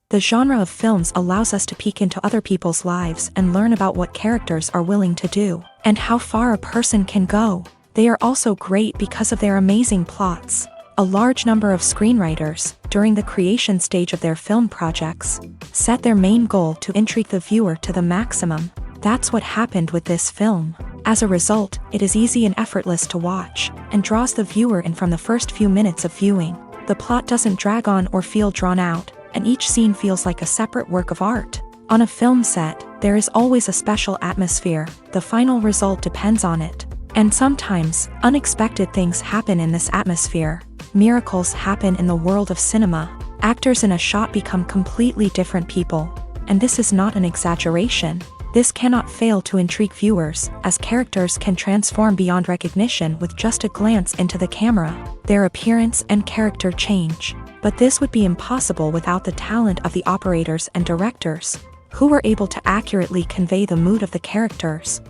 The genre of films allows us to peek into other people's lives and learn about what characters are willing to do, and how far a person can go. They are also great because of their amazing plots. A large number of screenwriters, during the creation stage of their film projects, set their main goal to intrigue the viewer to the maximum. That's what happened with this film. As a result, it is easy and effortless to watch, and draws the viewer in from the first few minutes of viewing. The plot doesn't drag on or feel drawn out, and each scene feels like a separate work of art. On a film set, there is always a special atmosphere. The final result depends on it. And sometimes, unexpected things happen in this atmosphere. Miracles happen in the world of cinema. Actors in a shot become completely different people. And this is not an exaggeration. This cannot fail to intrigue viewers, as characters can transform beyond recognition with just a glance into the camera. Their appearance and character change. But this would be impossible without the talent of the operators and directors, who were able to accurately convey the mood of the characters.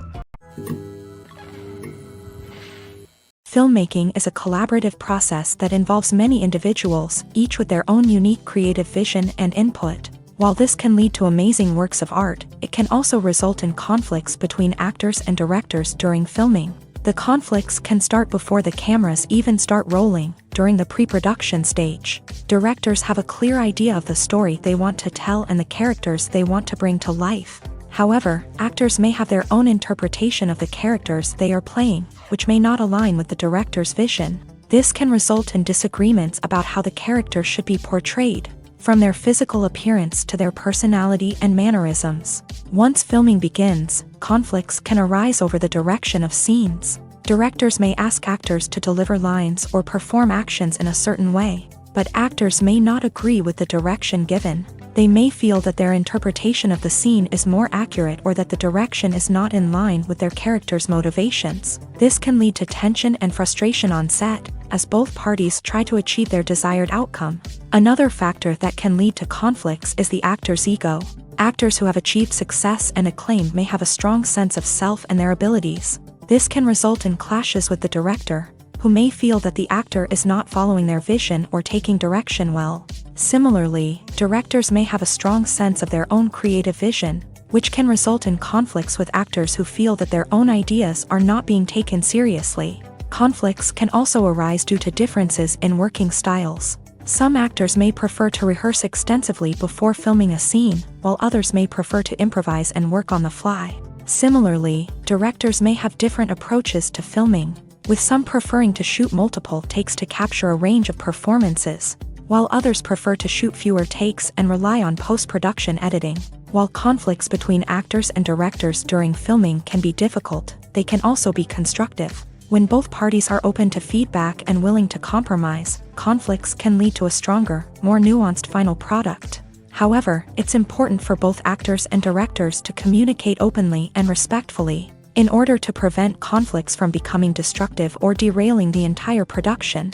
Filmmaking is a collaborative process that involves many individuals, each with their own unique creative vision and input. While this can lead to amazing works of art, it can also result in conflicts between actors and directors during filming. The conflicts can start before the cameras even start rolling, during the pre-production stage. Directors have a clear idea of the story they want to tell and the characters they want to bring to life. However, actors may have their own interpretation of the characters they are playing, which may not align with the director's vision. This can result in disagreements about how the character should be portrayed, from their physical appearance to their personality and mannerisms. Once filming begins, conflicts can arise over the direction of scenes. Directors may ask actors to deliver lines or perform actions in a certain way, but actors may not agree with the direction given. They may feel that their interpretation of the scene is more accurate or that the direction is not in line with their character's motivations. This can lead to tension and frustration on set, as both parties try to achieve their desired outcome. Another factor that can lead to conflicts is the actor's ego. Actors who have achieved success and acclaim may have a strong sense of self and their abilities. This can result in clashes with the director, who may feel that the actor is not following their vision or taking direction well. Similarly, directors may have a strong sense of their own creative vision, which can result in conflicts with actors who feel that their own ideas are not being taken seriously. Conflicts can also arise due to differences in working styles. Some actors may prefer to rehearse extensively before filming a scene, while others may prefer to improvise and work on the fly. Similarly, directors may have different approaches to filming, with some preferring to shoot multiple takes to capture a range of performances, while others prefer to shoot fewer takes and rely on post-production editing. While conflicts between actors and directors during filming can be difficult, they can also be constructive. When both parties are open to feedback and willing to compromise, conflicts can lead to a stronger, more nuanced final product. However, it's important for both actors and directors to communicate openly and respectfully, in order to prevent conflicts from becoming destructive or derailing the entire production.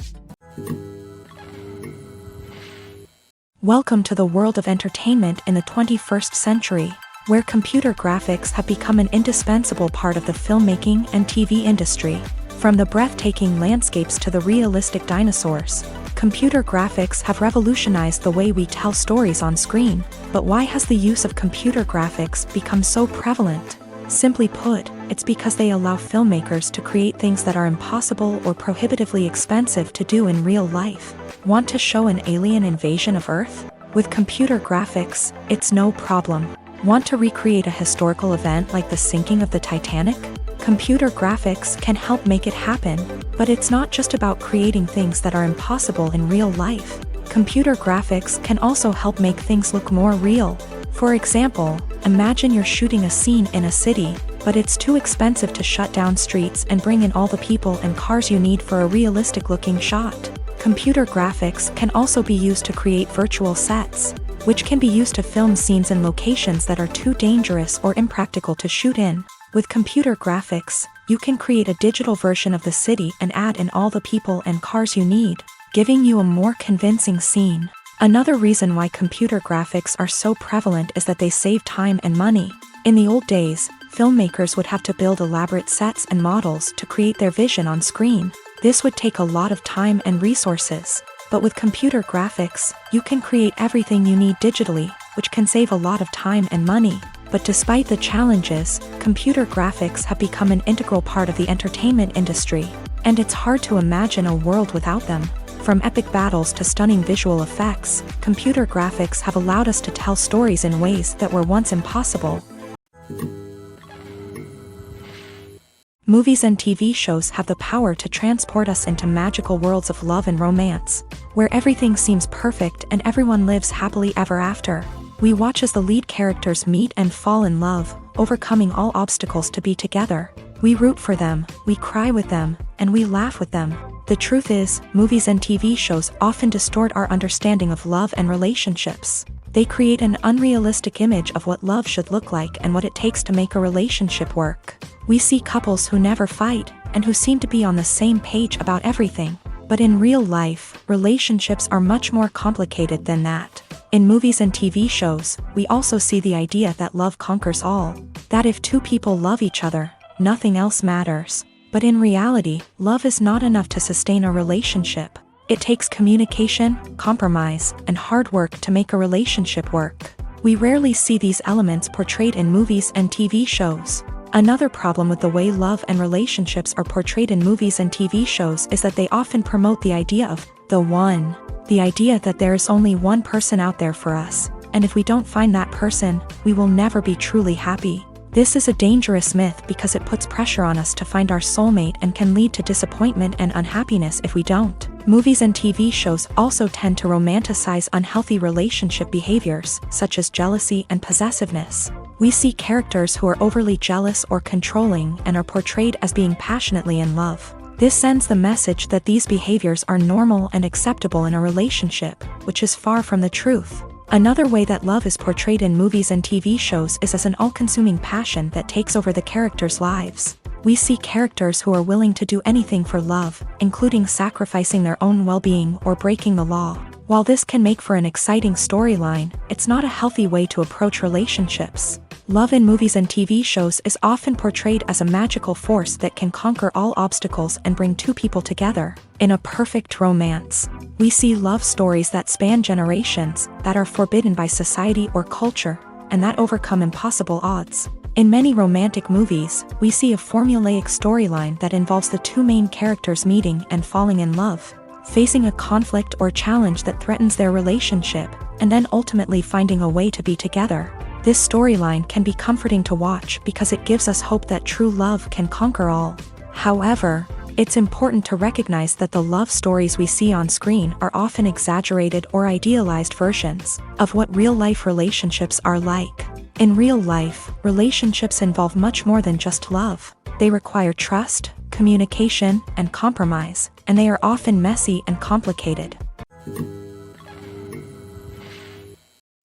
Welcome to the world of entertainment in the 21st century, where computer graphics have become an indispensable part of the filmmaking and TV industry. From the breathtaking landscapes to the realistic dinosaurs, computer graphics have revolutionized the way we tell stories on screen. But why has the use of computer graphics become so prevalent? Simply put, it's because they allow filmmakers to create things that are impossible or prohibitively expensive to do in real life. Want to show an alien invasion of Earth? With computer graphics, it's no problem. Want to recreate a historical event like the sinking of the Titanic? Computer graphics can help make it happen, but it's not just about creating things that are impossible in real life. Computer graphics can also help make things look more real. For example, imagine you're shooting a scene in a city, but it's too expensive to shut down streets and bring in all the people and cars you need for a realistic-looking shot. Computer graphics can also be used to create virtual sets, which can be used to film scenes in locations that are too dangerous or impractical to shoot in. With computer graphics, you can create a digital version of the city and add in all the people and cars you need, giving you a more convincing scene. Another reason why computer graphics are so prevalent is that they save time and money. In the old days, filmmakers would have to build elaborate sets and models to create their vision on screen. This would take a lot of time and resources. But with computer graphics, you can create everything you need digitally, which can save a lot of time and money. But despite the challenges, computer graphics have become an integral part of the entertainment industry, and it's hard to imagine a world without them. From epic battles to stunning visual effects, computer graphics have allowed us to tell stories in ways that were once impossible. Movies and TV shows have the power to transport us into magical worlds of love and romance, where everything seems perfect and everyone lives happily ever after. We watch as the lead characters meet and fall in love, overcoming all obstacles to be together. We root for them, we cry with them, and we laugh with them. The truth is, movies and TV shows often distort our understanding of love and relationships. They create an unrealistic image of what love should look like and what it takes to make a relationship work. We see couples who never fight, and who seem to be on the same page about everything. But in real life, relationships are much more complicated than that. In movies and TV shows, we also see the idea that love conquers all. That if two people love each other, nothing else matters. But in reality, love is not enough to sustain a relationship. It takes communication, compromise, and hard work to make a relationship work. We rarely see these elements portrayed in movies and TV shows. Another problem with the way love and relationships are portrayed in movies and TV shows is that they often promote the idea of the one. The idea that there is only one person out there for us, and if we don't find that person, we will never be truly happy. This is a dangerous myth because it puts pressure on us to find our soulmate and can lead to disappointment and unhappiness if we don't. Movies and TV shows also tend to romanticize unhealthy relationship behaviors, such as jealousy and possessiveness. We see characters who are overly jealous or controlling and are portrayed as being passionately in love. This sends the message that these behaviors are normal and acceptable in a relationship, which is far from the truth. Another way that love is portrayed in movies and TV shows is as an all-consuming passion that takes over the characters' lives. We see characters who are willing to do anything for love, including sacrificing their own well-being or breaking the law. While this can make for an exciting storyline, it's not a healthy way to approach relationships. Love in movies and TV shows is often portrayed as a magical force that can conquer all obstacles and bring two people together. In a perfect romance, we see love stories that span generations, that are forbidden by society or culture, and that overcome impossible odds. In many romantic movies, we see a formulaic storyline that involves the two main characters meeting and falling in love, facing a conflict or challenge that threatens their relationship, and then ultimately finding a way to be together. This storyline can be comforting to watch because it gives us hope that true love can conquer all. However, it's important to recognize that the love stories we see on screen are often exaggerated or idealized versions of what real-life relationships are like. In real life, relationships involve much more than just love. They require trust, communication, and compromise, and they are often messy and complicated.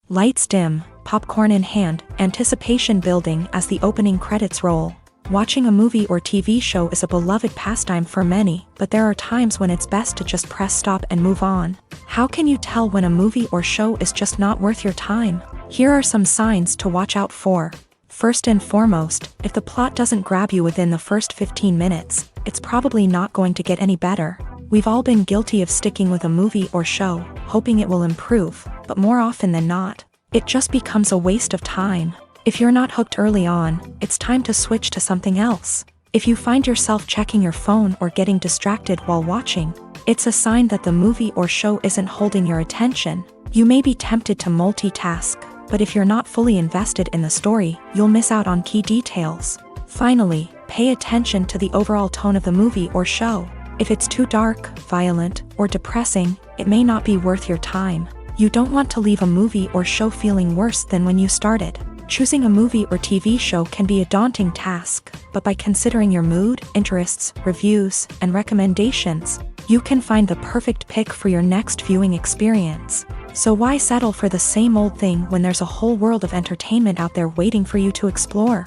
Lights dim, popcorn in hand, anticipation building as the opening credits roll. Watching a movie or TV show is a beloved pastime for many, but there are times when it's best to just press stop and move on. How can you tell when a movie or show is just not worth your time? Here are some signs to watch out for. First and foremost, if the plot doesn't grab you within the first 15 minutes, it's probably not going to get any better. We've all been guilty of sticking with a movie or show, hoping it will improve, but more often than not, it just becomes a waste of time. If you're not hooked early on, it's time to switch to something else. If you find yourself checking your phone or getting distracted while watching, it's a sign that the movie or show isn't holding your attention. You may be tempted to multitask, but if you're not fully invested in the story, you'll miss out on key details. Finally, pay attention to the overall tone of the movie or show. If it's too dark, violent, or depressing, it may not be worth your time. You don't want to leave a movie or show feeling worse than when you started. Choosing a movie or TV show can be a daunting task, but by considering your mood, interests, reviews, and recommendations, you can find the perfect pick for your next viewing experience. So why settle for the same old thing when there's a whole world of entertainment out there waiting for you to explore?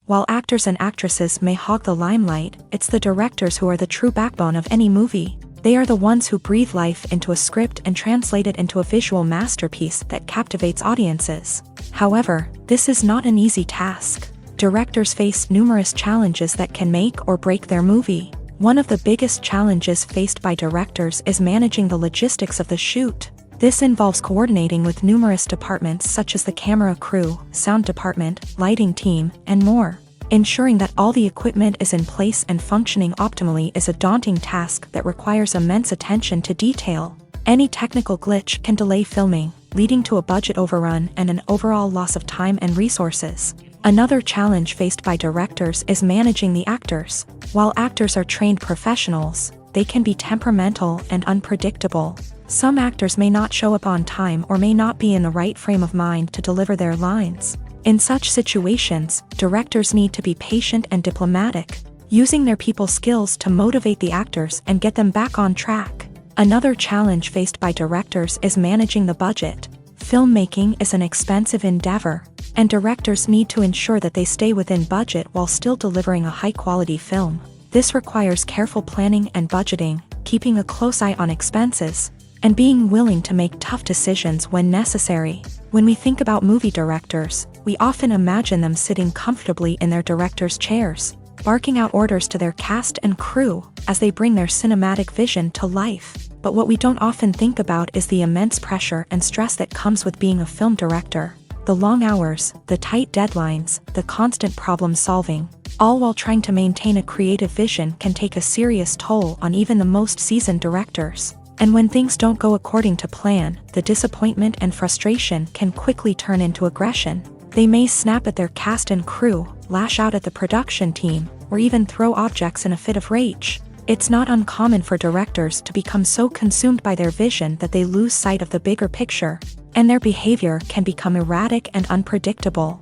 While actors and actresses may hog the limelight, it's the directors who are the true backbone of any movie. They are the ones who breathe life into a script and translate it into a visual masterpiece that captivates audiences. However, this is not an easy task. Directors face numerous challenges that can make or break their movie. One of the biggest challenges faced by directors is managing the logistics of the shoot. This involves coordinating with numerous departments such as the camera crew, sound department, lighting team, and more. Ensuring that all the equipment is in place and functioning optimally is a daunting task that requires immense attention to detail. Any technical glitch can delay filming, leading to a budget overrun and an overall loss of time and resources. Another challenge faced by directors is managing the actors. While actors are trained professionals, they can be temperamental and unpredictable. Some actors may not show up on time or may not be in the right frame of mind to deliver their lines. In such situations, directors need to be patient and diplomatic, using their people skills to motivate the actors and get them back on track. Another challenge faced by directors is managing the budget. Filmmaking is an expensive endeavor, and directors need to ensure that they stay within budget while still delivering a high-quality film. This requires careful planning and budgeting, keeping a close eye on expenses, and being willing to make tough decisions when necessary. When we think about movie directors, we often imagine them sitting comfortably in their director's chairs, barking out orders to their cast and crew as they bring their cinematic vision to life. But what we don't often think about is the immense pressure and stress that comes with being a film director. The long hours, the tight deadlines, the constant problem solving, all while trying to maintain a creative vision can take a serious toll on even the most seasoned directors. And when things don't go according to plan, the disappointment and frustration can quickly turn into aggression. They may snap at their cast and crew, lash out at the production team, or even throw objects in a fit of rage. It's not uncommon for directors to become so consumed by their vision that they lose sight of the bigger picture, and their behavior can become erratic and unpredictable.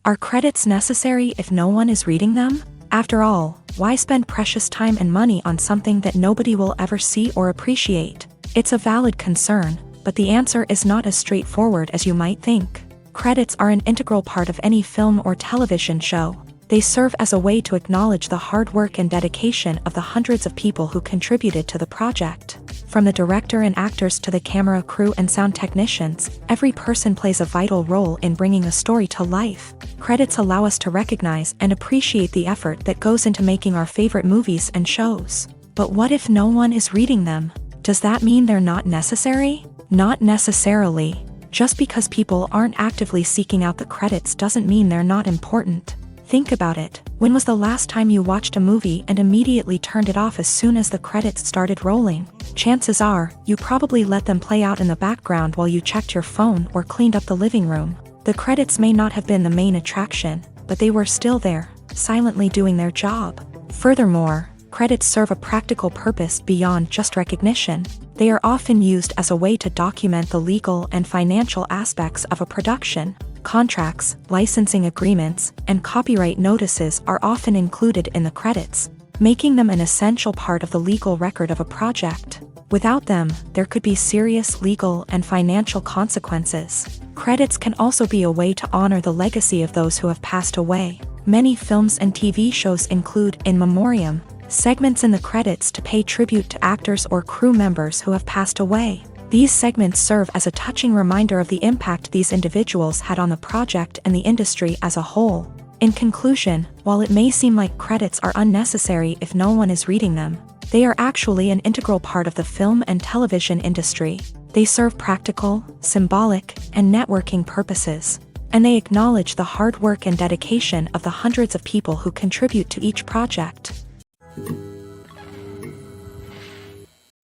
Are credits necessary if no one is reading them? After all, why spend precious time and money on something that nobody will ever see or appreciate? It's a valid concern, but the answer is not as straightforward as you might think. Credits are an integral part of any film or television show. They serve as a way to acknowledge the hard work and dedication of the hundreds of people who contributed to the project. From the director and actors to the camera crew and sound technicians, every person plays a vital role in bringing a story to life. Credits allow us to recognize and appreciate the effort that goes into making our favorite movies and shows. But what if no one is reading them? Does that mean they're not necessary? Not necessarily. Just because people aren't actively seeking out the credits doesn't mean they're not important. Think about it. When was the last time you watched a movie and immediately turned it off as soon as the credits started rolling? Chances are, you probably let them play out in the background while you checked your phone or cleaned up the living room. The credits may not have been the main attraction, but they were still there, silently doing their job. Furthermore, credits serve a practical purpose beyond just recognition. They are often used as a way to document the legal and financial aspects of a production. Contracts, licensing agreements, and copyright notices are often included in the credits, making them an essential part of the legal record of a project. Without them, there could be serious legal and financial consequences. Credits can also be a way to honor the legacy of those who have passed away. Many films and TV shows include in memoriam segments in the credits to pay tribute to actors or crew members who have passed away. These segments serve as a touching reminder of the impact these individuals had on the project and the industry as a whole. In conclusion, while it may seem like credits are unnecessary if no one is reading them, they are actually an integral part of the film and television industry. They serve practical, symbolic, and networking purposes, and they acknowledge the hard work and dedication of the hundreds of people who contribute to each project.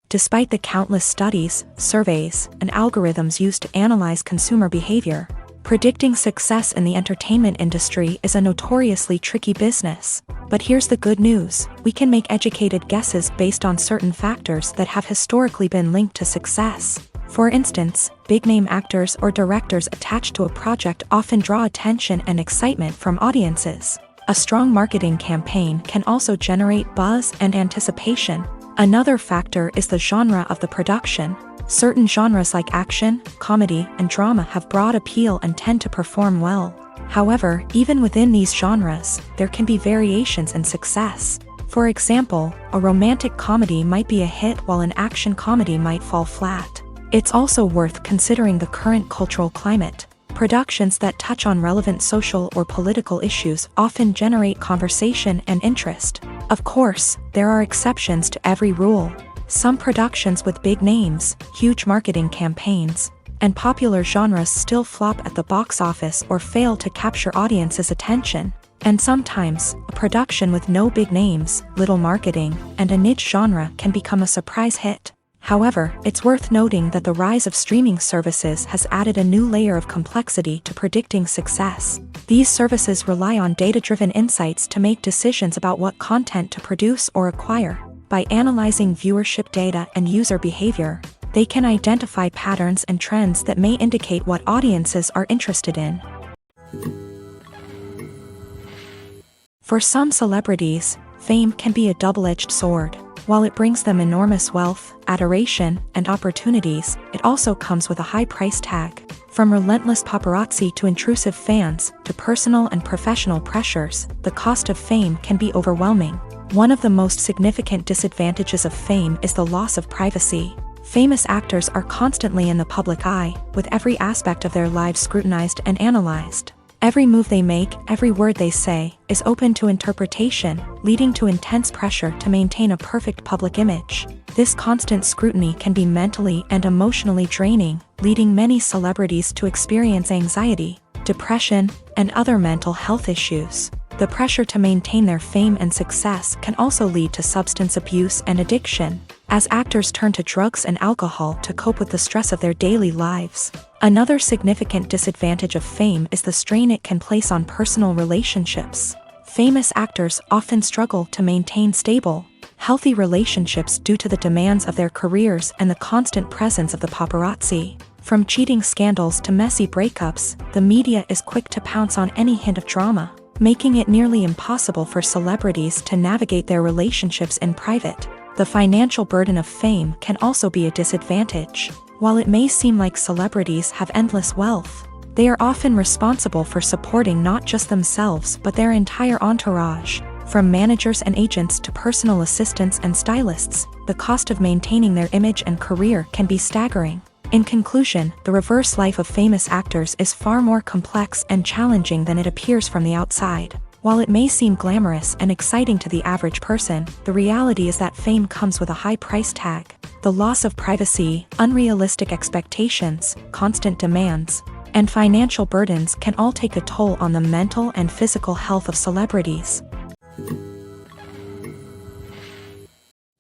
Despite the countless studies, surveys, and algorithms used to analyze consumer behavior, predicting success in the entertainment industry is a notoriously tricky business. But here's the good news: we can make educated guesses based on certain factors that have historically been linked to success. For instance, big-name actors or directors attached to a project often draw attention and excitement from audiences. A strong marketing campaign can also generate buzz and anticipation. Another factor is the genre of the production. Certain genres like action, comedy, and drama have broad appeal and tend to perform well. However, even within these genres, there can be variations in success. For example, a romantic comedy might be a hit while an action comedy might fall flat. It's also worth considering the current cultural climate. Productions that touch on relevant social or political issues often generate conversation and interest. Of course, there are exceptions to every rule. Some productions with big names, huge marketing campaigns, and popular genres still flop at the box office or fail to capture audiences' attention. And sometimes, a production with no big names, little marketing, and a niche genre can become a surprise hit. However, it's worth noting that the rise of streaming services has added a new layer of complexity to predicting success. These services rely on data-driven insights to make decisions about what content to produce or acquire. By analyzing viewership data and user behavior, they can identify patterns and trends that may indicate what audiences are interested in. For some celebrities, fame can be a double-edged sword. While it brings them enormous wealth, adoration, and opportunities, it also comes with a high price tag. From relentless paparazzi to intrusive fans, to personal and professional pressures, the cost of fame can be overwhelming. One of the most significant disadvantages of fame is the loss of privacy. Famous actors are constantly in the public eye, with every aspect of their lives scrutinized and analyzed. Every move they make, every word they say, is open to interpretation, leading to intense pressure to maintain a perfect public image. This constant scrutiny can be mentally and emotionally draining, leading many celebrities to experience anxiety, depression, and other mental health issues. The pressure to maintain their fame and success can also lead to substance abuse and addiction, as actors turn to drugs and alcohol to cope with the stress of their daily lives. Another significant disadvantage of fame is the strain it can place on personal relationships. Famous actors often struggle to maintain stable, healthy relationships due to the demands of their careers and the constant presence of the paparazzi. From cheating scandals to messy breakups, the media is quick to pounce on any hint of drama, making it nearly impossible for celebrities to navigate their relationships in private. The financial burden of fame can also be a disadvantage. While it may seem like celebrities have endless wealth, they are often responsible for supporting not just themselves but their entire entourage. From managers and agents to personal assistants and stylists, the cost of maintaining their image and career can be staggering. In conclusion, the reverse life of famous actors is far more complex and challenging than it appears from the outside. While it may seem glamorous and exciting to the average person, the reality is that fame comes with a high price tag. The loss of privacy, unrealistic expectations, constant demands, and financial burdens can all take a toll on the mental and physical health of celebrities.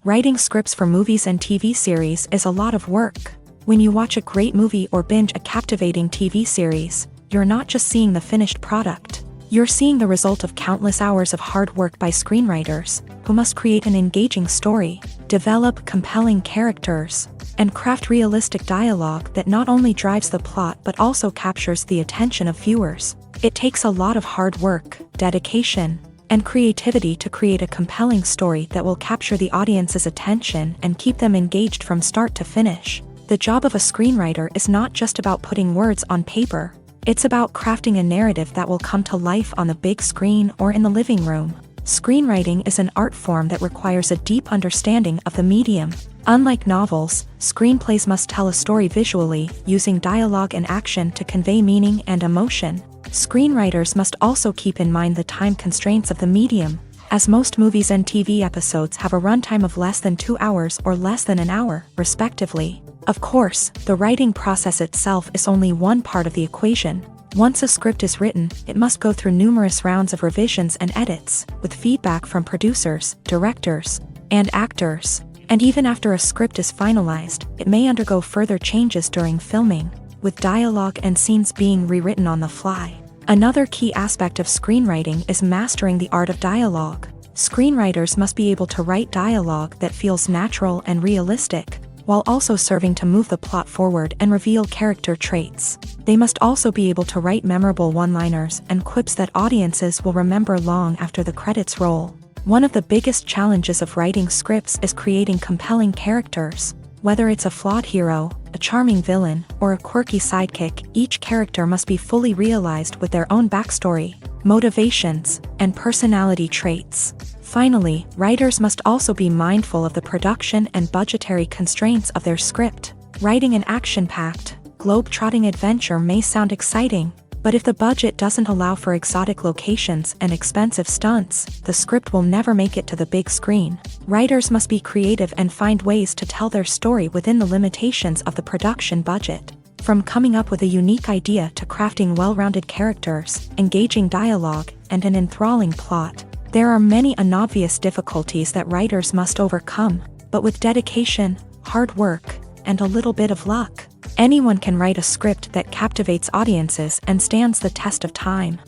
Writing scripts for movies and TV series is a lot of work. When you watch a great movie or binge a captivating TV series, you're not just seeing the finished product. You're seeing the result of countless hours of hard work by screenwriters, who must create an engaging story, develop compelling characters, and craft realistic dialogue that not only drives the plot but also captures the attention of viewers. It takes a lot of hard work, dedication, and creativity to create a compelling story that will capture the audience's attention and keep them engaged from start to finish. The job of a screenwriter is not just about putting words on paper. It's about crafting a narrative that will come to life on the big screen or in the living room. Screenwriting is an art form that requires a deep understanding of the medium. Unlike novels, screenplays must tell a story visually, using dialogue and action to convey meaning and emotion. Screenwriters must also keep in mind the time constraints of the medium, as most movies and TV episodes have a runtime of less than 2 hours or less than an hour, respectively. Of course, the writing process itself is only one part of the equation. Once a script is written, it must go through numerous rounds of revisions and edits, with feedback from producers, directors, and actors. And even after a script is finalized, it may undergo further changes during filming, with dialogue and scenes being rewritten on the fly. Another key aspect of screenwriting is mastering the art of dialogue. Screenwriters must be able to write dialogue that feels natural and realistic, while also serving to move the plot forward and reveal character traits. They must also be able to write memorable one-liners and quips that audiences will remember long after the credits roll. One of the biggest challenges of writing scripts is creating compelling characters. Whether it's a flawed hero, a charming villain, or a quirky sidekick, each character must be fully realized with their own backstory, motivations, and personality traits. Finally, writers must also be mindful of the production and budgetary constraints of their script. Writing an action-packed, globe-trotting adventure may sound exciting, but if the budget doesn't allow for exotic locations and expensive stunts, the script will never make it to the big screen. Writers must be creative and find ways to tell their story within the limitations of the production budget. From coming up with a unique idea to crafting well-rounded characters, engaging dialogue, and an enthralling plot, there are many unobvious difficulties that writers must overcome, but with dedication, hard work, and a little bit of luck, anyone can write a script that captivates audiences and stands the test of time.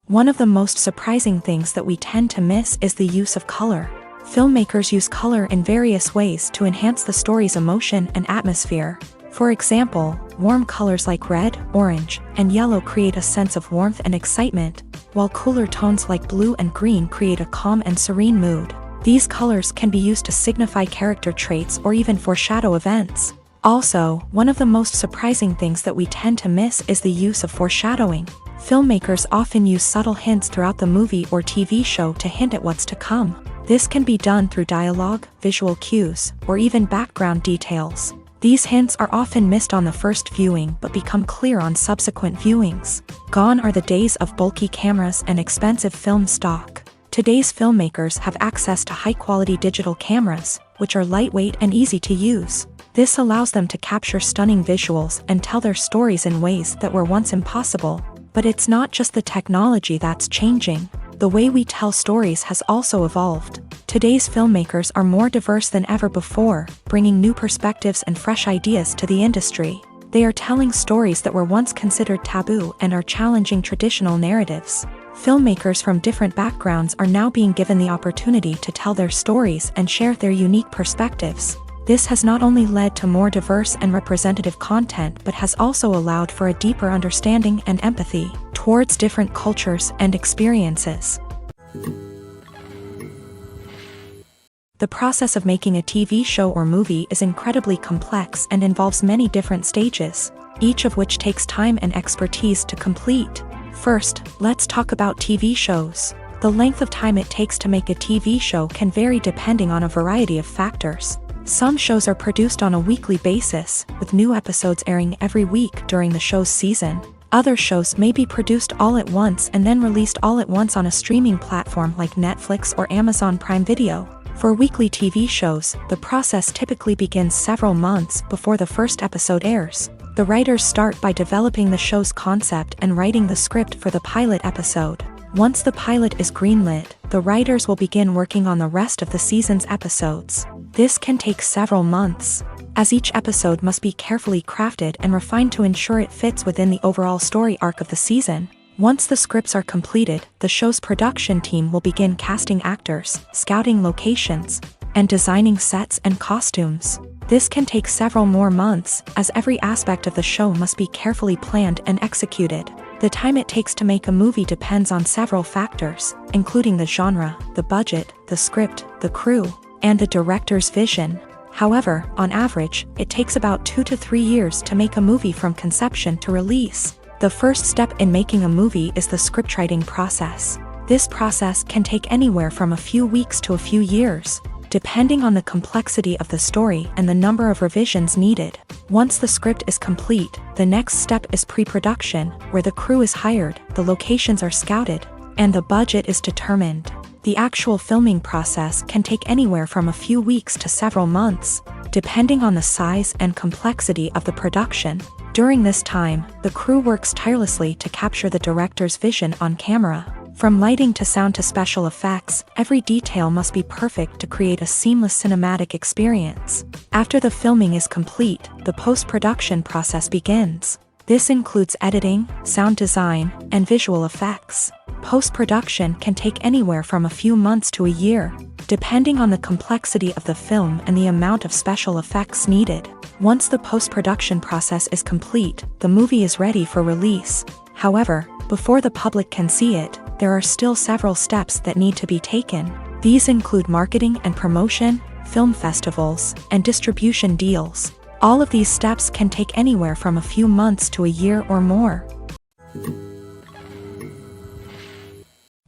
One of the most surprising things that we tend to miss is the use of color. Filmmakers use color in various ways to enhance the story's emotion and atmosphere. For example, warm colors like red, orange, and yellow create a sense of warmth and excitement, while cooler tones like blue and green create a calm and serene mood. These colors can be used to signify character traits or even foreshadow events. Also, one of the most surprising things that we tend to miss is the use of foreshadowing. Filmmakers often use subtle hints throughout the movie or TV show to hint at what's to come. This can be done through dialogue, visual cues, or even background details. These hints are often missed on the first viewing but become clear on subsequent viewings. Gone are the days of bulky cameras and expensive film stock. Today's filmmakers have access to high-quality digital cameras, which are lightweight and easy to use. This allows them to capture stunning visuals and tell their stories in ways that were once impossible. But it's not just the technology that's changing. The way we tell stories has also evolved. Today's filmmakers are more diverse than ever before, bringing new perspectives and fresh ideas to the industry. They are telling stories that were once considered taboo and are challenging traditional narratives. Filmmakers from different backgrounds are now being given the opportunity to tell their stories and share their unique perspectives. This has not only led to more diverse and representative content but has also allowed for a deeper understanding and empathy towards different cultures and experiences. The process of making a TV show or movie is incredibly complex and involves many different stages, each of which takes time and expertise to complete. First, let's talk about TV shows. The length of time it takes to make a TV show can vary depending on a variety of factors. Some shows are produced on a weekly basis, with new episodes airing every week during the show's season. Other shows may be produced all at once and then released all at once on a streaming platform like Netflix or Amazon Prime Video. For weekly TV shows, the process typically begins several months before the first episode airs. The writers start by developing the show's concept and writing the script for the pilot episode. Once the pilot is greenlit, the writers will begin working on the rest of the season's episodes. This can take several months, as each episode must be carefully crafted and refined to ensure it fits within the overall story arc of the season. Once the scripts are completed, the show's production team will begin casting actors, scouting locations, and designing sets and costumes. This can take several more months, as every aspect of the show must be carefully planned and executed. The time it takes to make a movie depends on several factors, including the genre, the budget, the script, the crew, and the director's vision. However, on average, it takes about 2 to 3 years to make a movie from conception to release. The first step in making a movie is the scriptwriting process. This process can take anywhere from a few weeks to a few years, depending on the complexity of the story and the number of revisions needed. Once the script is complete, the next step is pre-production, where the crew is hired, the locations are scouted, and the budget is determined. The actual filming process can take anywhere from a few weeks to several months, depending on the size and complexity of the production. During this time, the crew works tirelessly to capture the director's vision on camera. From lighting to sound to special effects, every detail must be perfect to create a seamless cinematic experience. After the filming is complete, the post-production process begins. This includes editing, sound design, and visual effects. Post-production can take anywhere from a few months to a year, depending on the complexity of the film and the amount of special effects needed. Once the post-production process is complete, the movie is ready for release. However, before the public can see it, there are still several steps that need to be taken. These include marketing and promotion, film festivals, and distribution deals. All of these steps can take anywhere from a few months to a year or more.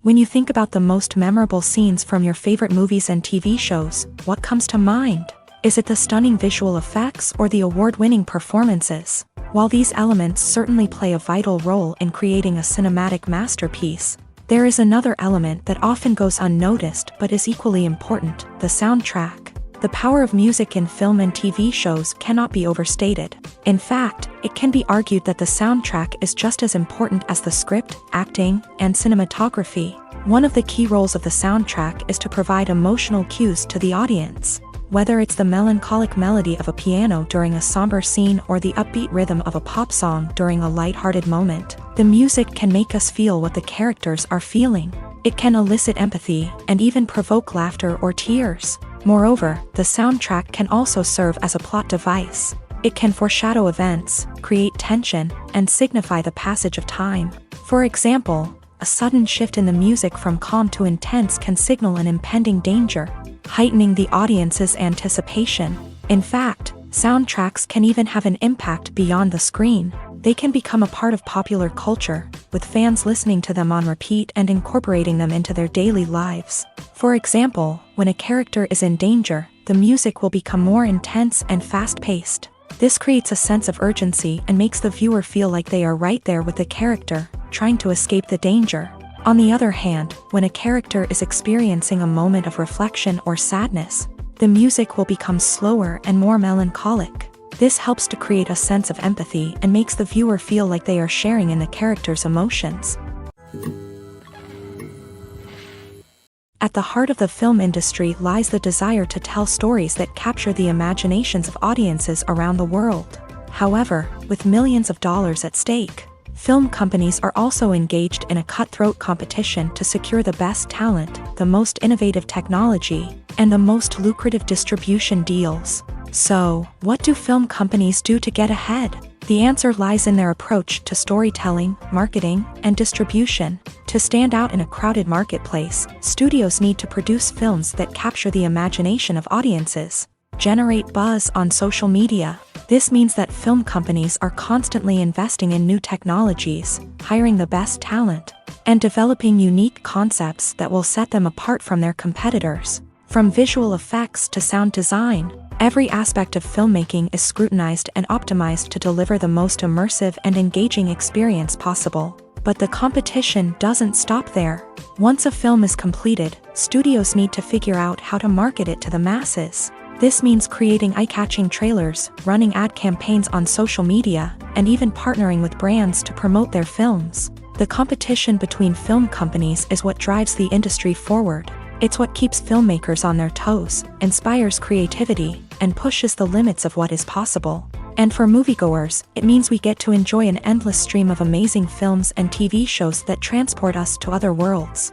When you think about the most memorable scenes from your favorite movies and TV shows, what comes to mind? Is it the stunning visual effects or the award-winning performances? While these elements certainly play a vital role in creating a cinematic masterpiece, there is another element that often goes unnoticed but is equally important: the soundtrack. The power of music in film and TV shows cannot be overstated. In fact, it can be argued that the soundtrack is just as important as the script, acting, and cinematography. One of the key roles of the soundtrack is to provide emotional cues to the audience. Whether it's the melancholic melody of a piano during a somber scene or the upbeat rhythm of a pop song during a lighthearted moment, the music can make us feel what the characters are feeling. It can elicit empathy and even provoke laughter or tears. Moreover, the soundtrack can also serve as a plot device. It can foreshadow events, create tension, and signify the passage of time. For example, a sudden shift in the music from calm to intense can signal an impending danger, heightening the audience's anticipation. In fact, soundtracks can even have an impact beyond the screen. They can become a part of popular culture, with fans listening to them on repeat and incorporating them into their daily lives. For example, when a character is in danger, the music will become more intense and fast-paced. This creates a sense of urgency and makes the viewer feel like they are right there with the character, trying to escape the danger. On the other hand, when a character is experiencing a moment of reflection or sadness, the music will become slower and more melancholic. This helps to create a sense of empathy and makes the viewer feel like they are sharing in the character's emotions. At the heart of the film industry lies the desire to tell stories that capture the imaginations of audiences around the world. However, with millions of dollars at stake, film companies are also engaged in a cutthroat competition to secure the best talent, the most innovative technology, and the most lucrative distribution deals. So, what do film companies do to get ahead? The answer lies in their approach to storytelling, marketing, and distribution. To stand out in a crowded marketplace, studios need to produce films that capture the imagination of audiences, generate buzz on social media. This means that film companies are constantly investing in new technologies, hiring the best talent, and developing unique concepts that will set them apart from their competitors. From visual effects to sound design, every aspect of filmmaking is scrutinized and optimized to deliver the most immersive and engaging experience possible. But the competition doesn't stop there. Once a film is completed, studios need to figure out how to market it to the masses. This means creating eye-catching trailers, running ad campaigns on social media, and even partnering with brands to promote their films. The competition between film companies is what drives the industry forward. It's what keeps filmmakers on their toes, inspires creativity, and pushes the limits of what is possible. And for moviegoers, it means we get to enjoy an endless stream of amazing films and TV shows that transport us to other worlds.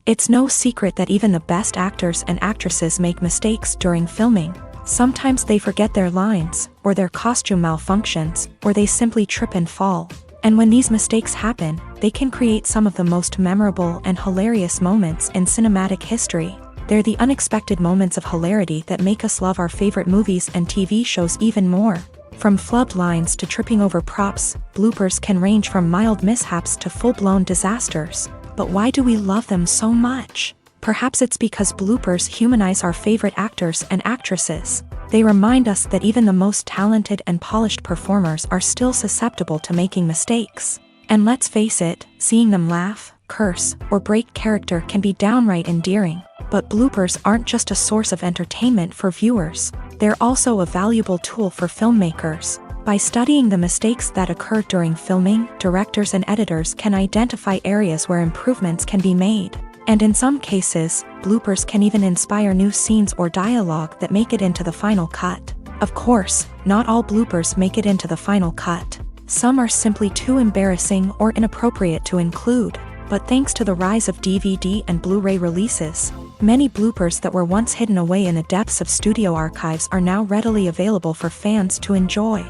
It's no secret that even the best actors and actresses make mistakes during filming. Sometimes they forget their lines, or their costume malfunctions, or they simply trip and fall. And when these mistakes happen, they can create some of the most memorable and hilarious moments in cinematic history. They're the unexpected moments of hilarity that make us love our favorite movies and TV shows even more. From flubbed lines to tripping over props, bloopers can range from mild mishaps to full-blown disasters. But why do we love them so much? Perhaps it's because bloopers humanize our favorite actors and actresses. They remind us that even the most talented and polished performers are still susceptible to making mistakes. And let's face it, seeing them laugh, curse, or break character can be downright endearing. But bloopers aren't just a source of entertainment for viewers. They're also a valuable tool for filmmakers. By studying the mistakes that occurred during filming, directors and editors can identify areas where improvements can be made. And in some cases, bloopers can even inspire new scenes or dialogue that make it into the final cut. Of course, not all bloopers make it into the final cut. Some are simply too embarrassing or inappropriate to include. But thanks to the rise of DVD and Blu-ray releases, many bloopers that were once hidden away in the depths of studio archives are now readily available for fans to enjoy.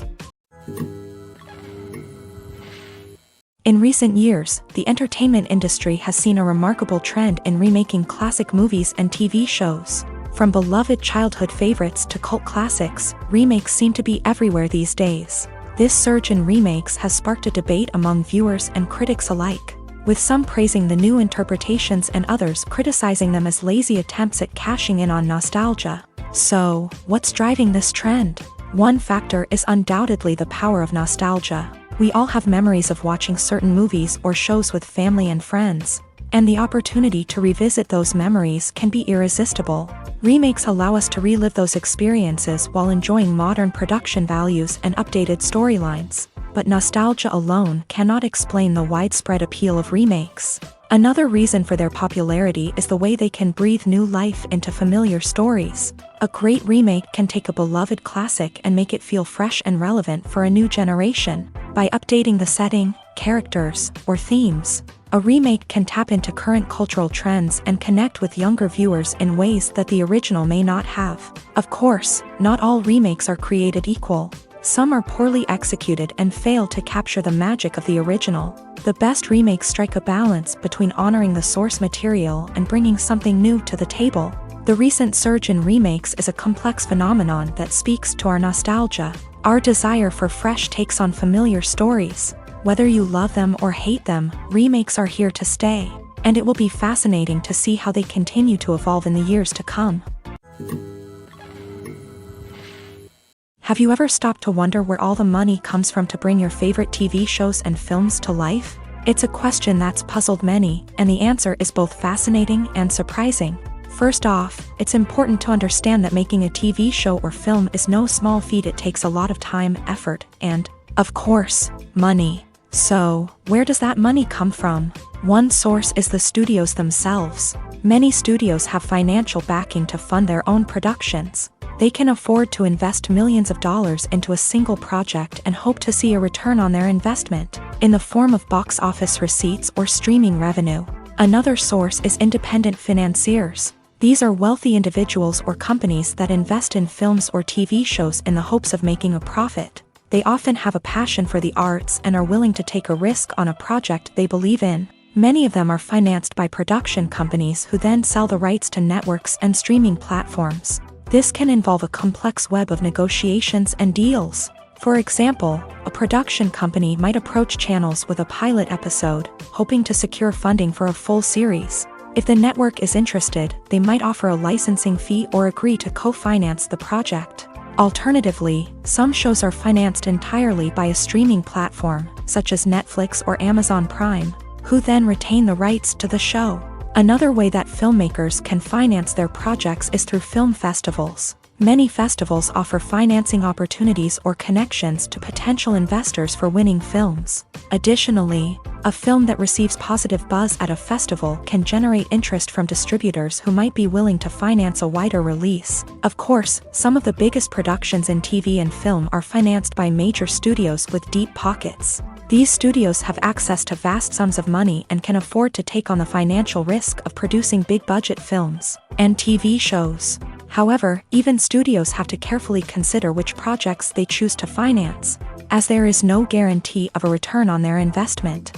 In recent years, the entertainment industry has seen a remarkable trend in remaking classic movies and TV shows. From beloved childhood favorites to cult classics, remakes seem to be everywhere these days. This surge in remakes has sparked a debate among viewers and critics alike, with some praising the new interpretations and others criticizing them as lazy attempts at cashing in on nostalgia. So, what's driving this trend? One factor is undoubtedly the power of nostalgia. We all have memories of watching certain movies or shows with family and friends, and the opportunity to revisit those memories can be irresistible. Remakes allow us to relive those experiences while enjoying modern production values and updated storylines. But nostalgia alone cannot explain the widespread appeal of remakes. Another reason for their popularity is the way they can breathe new life into familiar stories. A great remake can take a beloved classic and make it feel fresh and relevant for a new generation. By updating the setting, characters, or themes, a remake can tap into current cultural trends and connect with younger viewers in ways that the original may not have. Of course, not all remakes are created equal. Some are poorly executed and fail to capture the magic of the original. The best remakes strike a balance between honoring the source material and bringing something new to the table. The recent surge in remakes is a complex phenomenon that speaks to our nostalgia, our desire for fresh takes on familiar stories. Whether you love them or hate them, remakes are here to stay, and it will be fascinating to see how they continue to evolve in the years to come. Have you ever stopped to wonder where all the money comes from to bring your favorite TV shows and films to life? It's a question that's puzzled many, and the answer is both fascinating and surprising. First off, it's important to understand that making a TV show or film is no small feat. It takes a lot of time, effort, and, of course, money. So, where does that money come from? One source is the studios themselves. Many studios have financial backing to fund their own productions. They can afford to invest millions of dollars into a single project and hope to see a return on their investment, in the form of box office receipts or streaming revenue. Another source is independent financiers. These are wealthy individuals or companies that invest in films or TV shows in the hopes of making a profit. They often have a passion for the arts and are willing to take a risk on a project they believe in. Many of them are financed by production companies who then sell the rights to networks and streaming platforms. This can involve a complex web of negotiations and deals. For example, a production company might approach channels with a pilot episode, hoping to secure funding for a full series. If the network is interested, they might offer a licensing fee or agree to co-finance the project. Alternatively, some shows are financed entirely by a streaming platform, such as Netflix or Amazon Prime, who then retain the rights to the show. Another way that filmmakers can finance their projects is through film festivals. Many festivals offer financing opportunities or connections to potential investors for winning films. Additionally, a film that receives positive buzz at a festival can generate interest from distributors who might be willing to finance a wider release. Of course, some of the biggest productions in TV and film are financed by major studios with deep pockets. These studios have access to vast sums of money and can afford to take on the financial risk of producing big-budget films and TV shows. However, even studios have to carefully consider which projects they choose to finance, as there is no guarantee of a return on their investment.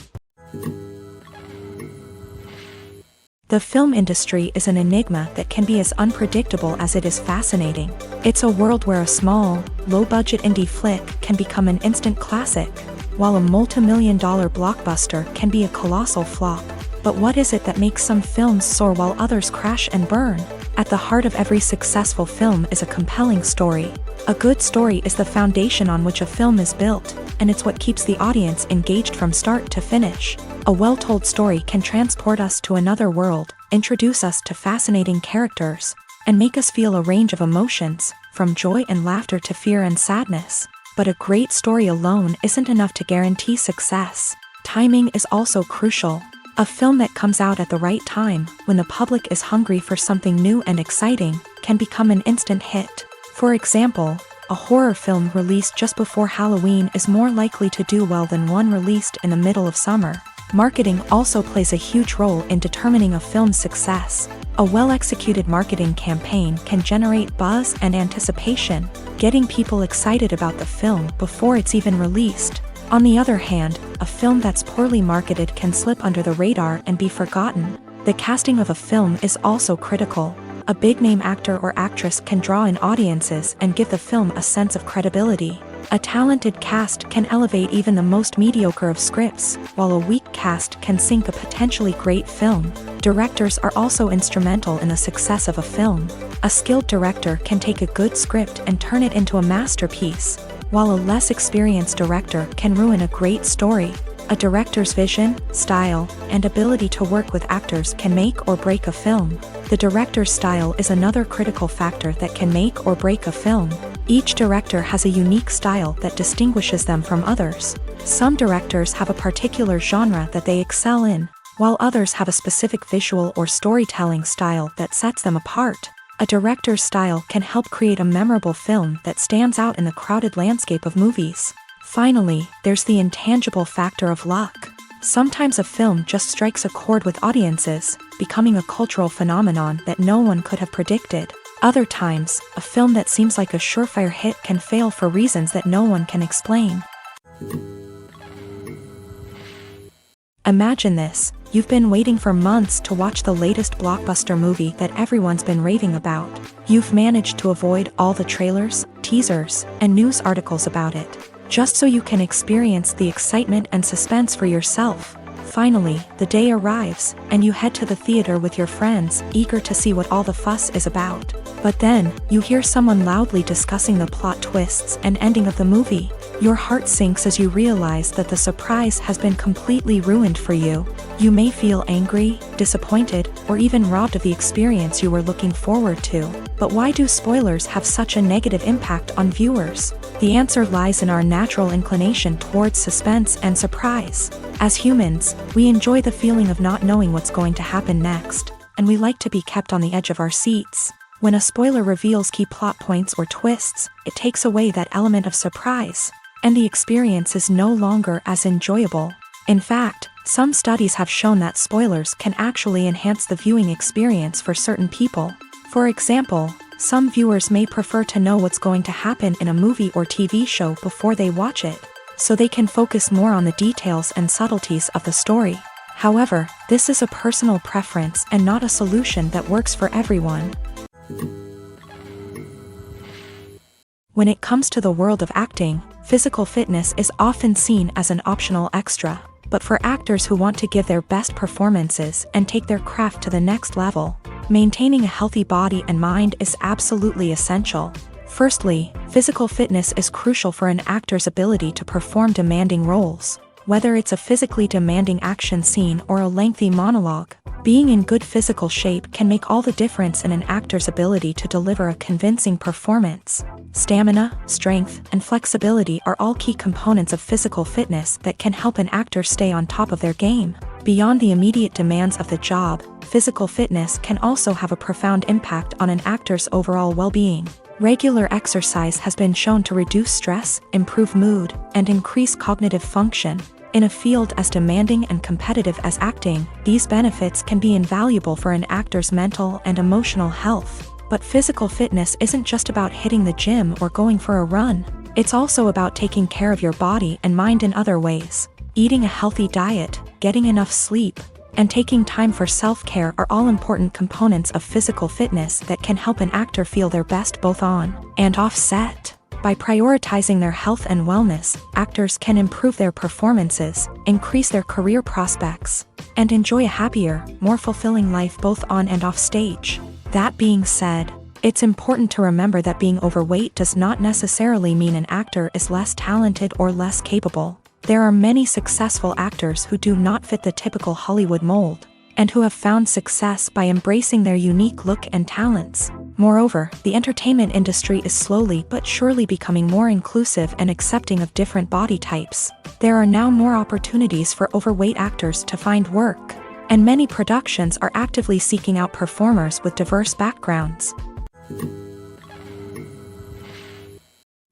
The film industry is an enigma that can be as unpredictable as it is fascinating. It's a world where a small, low-budget indie flick can become an instant classic, while a multi-million-dollar blockbuster can be a colossal flop. But what is it that makes some films soar while others crash and burn? At the heart of every successful film is a compelling story. A good story is the foundation on which a film is built, and it's what keeps the audience engaged from start to finish. A well-told story can transport us to another world, introduce us to fascinating characters, and make us feel a range of emotions, from joy and laughter to fear and sadness. But a great story alone isn't enough to guarantee success. Timing is also crucial. A film that comes out at the right time, when the public is hungry for something new and exciting, can become an instant hit. For example, a horror film released just before Halloween is more likely to do well than one released in the middle of summer. Marketing also plays a huge role in determining a film's success. A well-executed marketing campaign can generate buzz and anticipation, getting people excited about the film before it's even released. On the other hand, a film that's poorly marketed can slip under the radar and be forgotten. The casting of a film is also critical. A big-name actor or actress can draw in audiences and give the film a sense of credibility. A talented cast can elevate even the most mediocre of scripts, while a weak cast can sink a potentially great film. Directors are also instrumental in the success of a film. A skilled director can take a good script and turn it into a masterpiece, while a less experienced director can ruin a great story. A director's vision, style, and ability to work with actors can make or break a film. The director's style is another critical factor that can make or break a film. Each director has a unique style that distinguishes them from others. Some directors have a particular genre that they excel in, while others have a specific visual or storytelling style that sets them apart. A director's style can help create a memorable film that stands out in the crowded landscape of movies. Finally, there's the intangible factor of luck. Sometimes a film just strikes a chord with audiences, becoming a cultural phenomenon that no one could have predicted. Other times, a film that seems like a surefire hit can fail for reasons that no one can explain. Imagine this: you've been waiting for months to watch the latest blockbuster movie that everyone's been raving about. You've managed to avoid all the trailers, teasers, and news articles about it, just so you can experience the excitement and suspense for yourself. Finally, the day arrives, and you head to the theater with your friends, eager to see what all the fuss is about. But then, you hear someone loudly discussing the plot twists and ending of the movie. Your heart sinks as you realize that the surprise has been completely ruined for you. You may feel angry, disappointed, or even robbed of the experience you were looking forward to. But why do spoilers have such a negative impact on viewers? The answer lies in our natural inclination towards suspense and surprise. As humans, we enjoy the feeling of not knowing what's going to happen next, and we like to be kept on the edge of our seats. When a spoiler reveals key plot points or twists, it takes away that element of surprise, and the experience is no longer as enjoyable. In fact, some studies have shown that spoilers can actually enhance the viewing experience for certain people. For example, some viewers may prefer to know what's going to happen in a movie or TV show before they watch it, so they can focus more on the details and subtleties of the story. However, this is a personal preference and not a solution that works for everyone. When it comes to the world of acting, physical fitness is often seen as an optional extra. But for actors who want to give their best performances and take their craft to the next level, maintaining a healthy body and mind is absolutely essential. Firstly, physical fitness is crucial for an actor's ability to perform demanding roles. Whether it's a physically demanding action scene or a lengthy monologue, being in good physical shape can make all the difference in an actor's ability to deliver a convincing performance. Stamina, strength, and flexibility are all key components of physical fitness that can help an actor stay on top of their game. Beyond the immediate demands of the job, physical fitness can also have a profound impact on an actor's overall well-being. Regular exercise has been shown to reduce stress, improve mood, and increase cognitive function. In a field as demanding and competitive as acting, these benefits can be invaluable for an actor's mental and emotional health. But physical fitness isn't just about hitting the gym or going for a run. It's also about taking care of your body and mind in other ways. Eating a healthy diet, getting enough sleep, and taking time for self-care are all important components of physical fitness that can help an actor feel their best both on and off set. By prioritizing their health and wellness, actors can improve their performances, increase their career prospects, and enjoy a happier, more fulfilling life both on and off stage. That being said, it's important to remember that being overweight does not necessarily mean an actor is less talented or less capable. There are many successful actors who do not fit the typical Hollywood mold, and who have found success by embracing their unique look and talents. Moreover, the entertainment industry is slowly but surely becoming more inclusive and accepting of different body types. There are now more opportunities for overweight actors to find work, and many productions are actively seeking out performers with diverse backgrounds.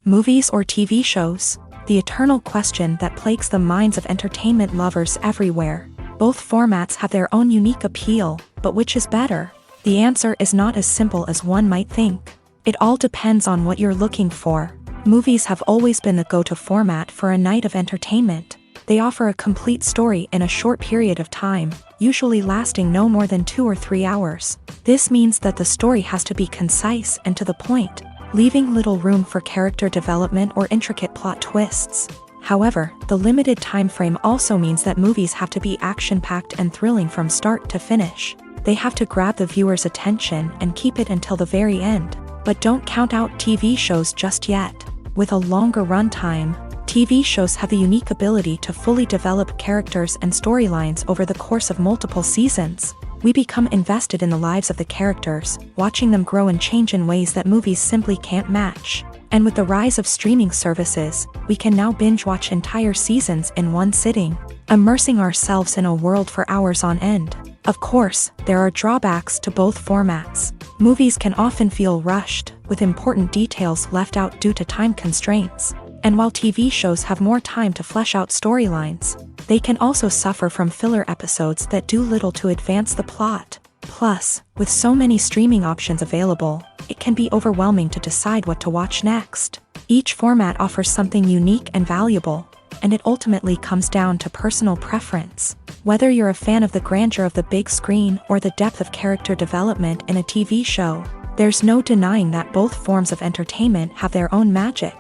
Movies or TV shows? The eternal question that plagues the minds of entertainment lovers everywhere. Both formats have their own unique appeal, but which is better? The answer is not as simple as one might think. It all depends on what you're looking for. Movies have always been the go-to format for a night of entertainment. They offer a complete story in a short period of time, usually lasting no more than 2 or 3 hours. This means that the story has to be concise and to the point, leaving little room for character development or intricate plot twists. However, the limited time frame also means that movies have to be action-packed and thrilling from start to finish. They have to grab the viewer's attention and keep it until the very end. But don't count out TV shows just yet. With a longer runtime, TV shows have the unique ability to fully develop characters and storylines over the course of multiple seasons. We become invested in the lives of the characters, watching them grow and change in ways that movies simply can't match. And with the rise of streaming services, we can now binge-watch entire seasons in one sitting, immersing ourselves in a world for hours on end. Of course, there are drawbacks to both formats. Movies can often feel rushed, with important details left out due to time constraints. And while TV shows have more time to flesh out storylines, they can also suffer from filler episodes that do little to advance the plot. Plus, with so many streaming options available, it can be overwhelming to decide what to watch next. Each format offers something unique and valuable, and it ultimately comes down to personal preference. Whether you're a fan of the grandeur of the big screen or the depth of character development in a TV show, there's no denying that both forms of entertainment have their own magic.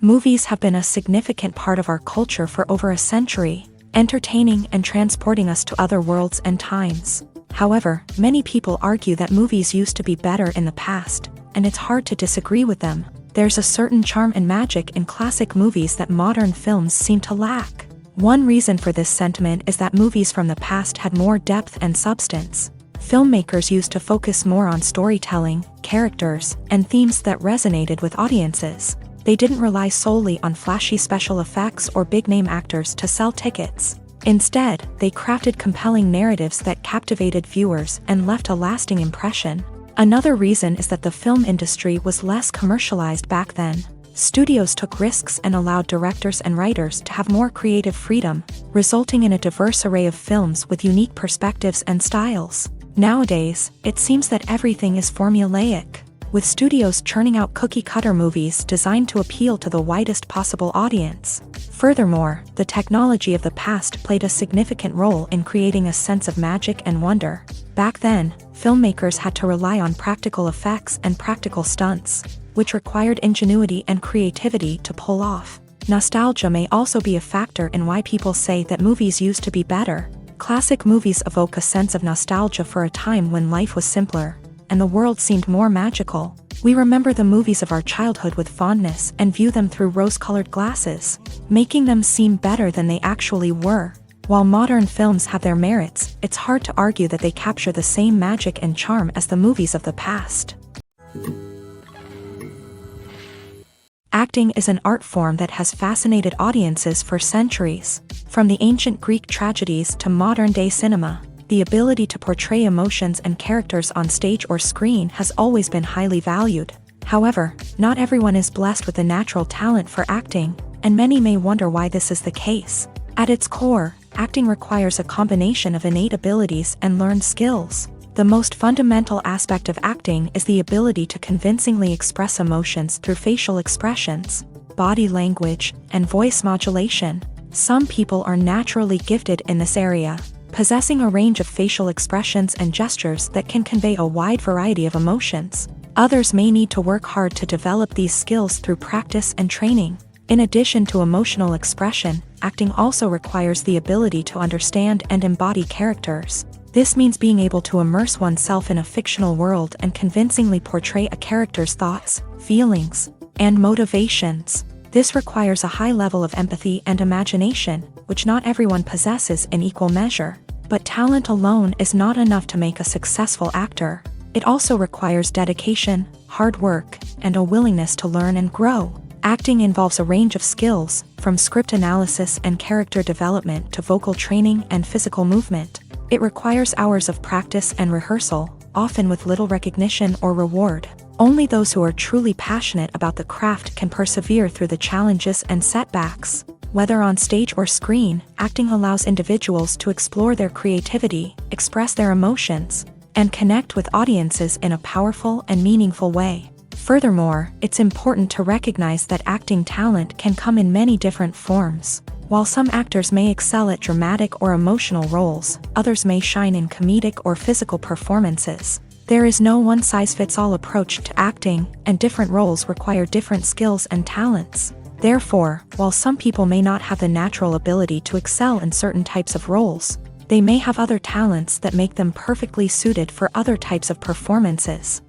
Movies have been a significant part of our culture for over a century, entertaining and transporting us to other worlds and times. However, many people argue that movies used to be better in the past, and it's hard to disagree with them. There's a certain charm and magic in classic movies that modern films seem to lack. One reason for this sentiment is that movies from the past had more depth and substance. Filmmakers used to focus more on storytelling, characters, and themes that resonated with audiences. They didn't rely solely on flashy special effects or big-name actors to sell tickets. Instead, they crafted compelling narratives that captivated viewers and left a lasting impression. Another reason is that the film industry was less commercialized back then. Studios took risks and allowed directors and writers to have more creative freedom, resulting in a diverse array of films with unique perspectives and styles. Nowadays, it seems that everything is formulaic, with studios churning out cookie-cutter movies designed to appeal to the widest possible audience. Furthermore, the technology of the past played a significant role in creating a sense of magic and wonder. Back then, filmmakers had to rely on practical effects and practical stunts, which required ingenuity and creativity to pull off. Nostalgia may also be a factor in why people say that movies used to be better. Classic movies evoke a sense of nostalgia for a time when life was simpler, and the world seemed more magical. We remember the movies of our childhood with fondness and view them through rose-colored glasses, making them seem better than they actually were. While modern films have their merits, it's hard to argue that they capture the same magic and charm as the movies of the past. Acting is an art form that has fascinated audiences for centuries. From the ancient Greek tragedies to modern-day cinema, the ability to portray emotions and characters on stage or screen has always been highly valued. However, not everyone is blessed with a natural talent for acting, and many may wonder why this is the case. At its core, acting requires a combination of innate abilities and learned skills. The most fundamental aspect of acting is the ability to convincingly express emotions through facial expressions, body language, and voice modulation. Some people are naturally gifted in this area, possessing a range of facial expressions and gestures that can convey a wide variety of emotions. Others may need to work hard to develop these skills through practice and training. In addition to emotional expression, acting also requires the ability to understand and embody characters. This means being able to immerse oneself in a fictional world and convincingly portray a character's thoughts, feelings, and motivations. This requires a high level of empathy and imagination, which not everyone possesses in equal measure. But talent alone is not enough to make a successful actor. It also requires dedication, hard work, and a willingness to learn and grow. Acting involves a range of skills, from script analysis and character development to vocal training and physical movement. It requires hours of practice and rehearsal, often with little recognition or reward. Only those who are truly passionate about the craft can persevere through the challenges and setbacks. Whether on stage or screen, acting allows individuals to explore their creativity, express their emotions, and connect with audiences in a powerful and meaningful way. Furthermore, it's important to recognize that acting talent can come in many different forms. While some actors may excel at dramatic or emotional roles, others may shine in comedic or physical performances. There is no one-size-fits-all approach to acting, and different roles require different skills and talents. Therefore, while some people may not have the natural ability to excel in certain types of roles, they may have other talents that make them perfectly suited for other types of performances.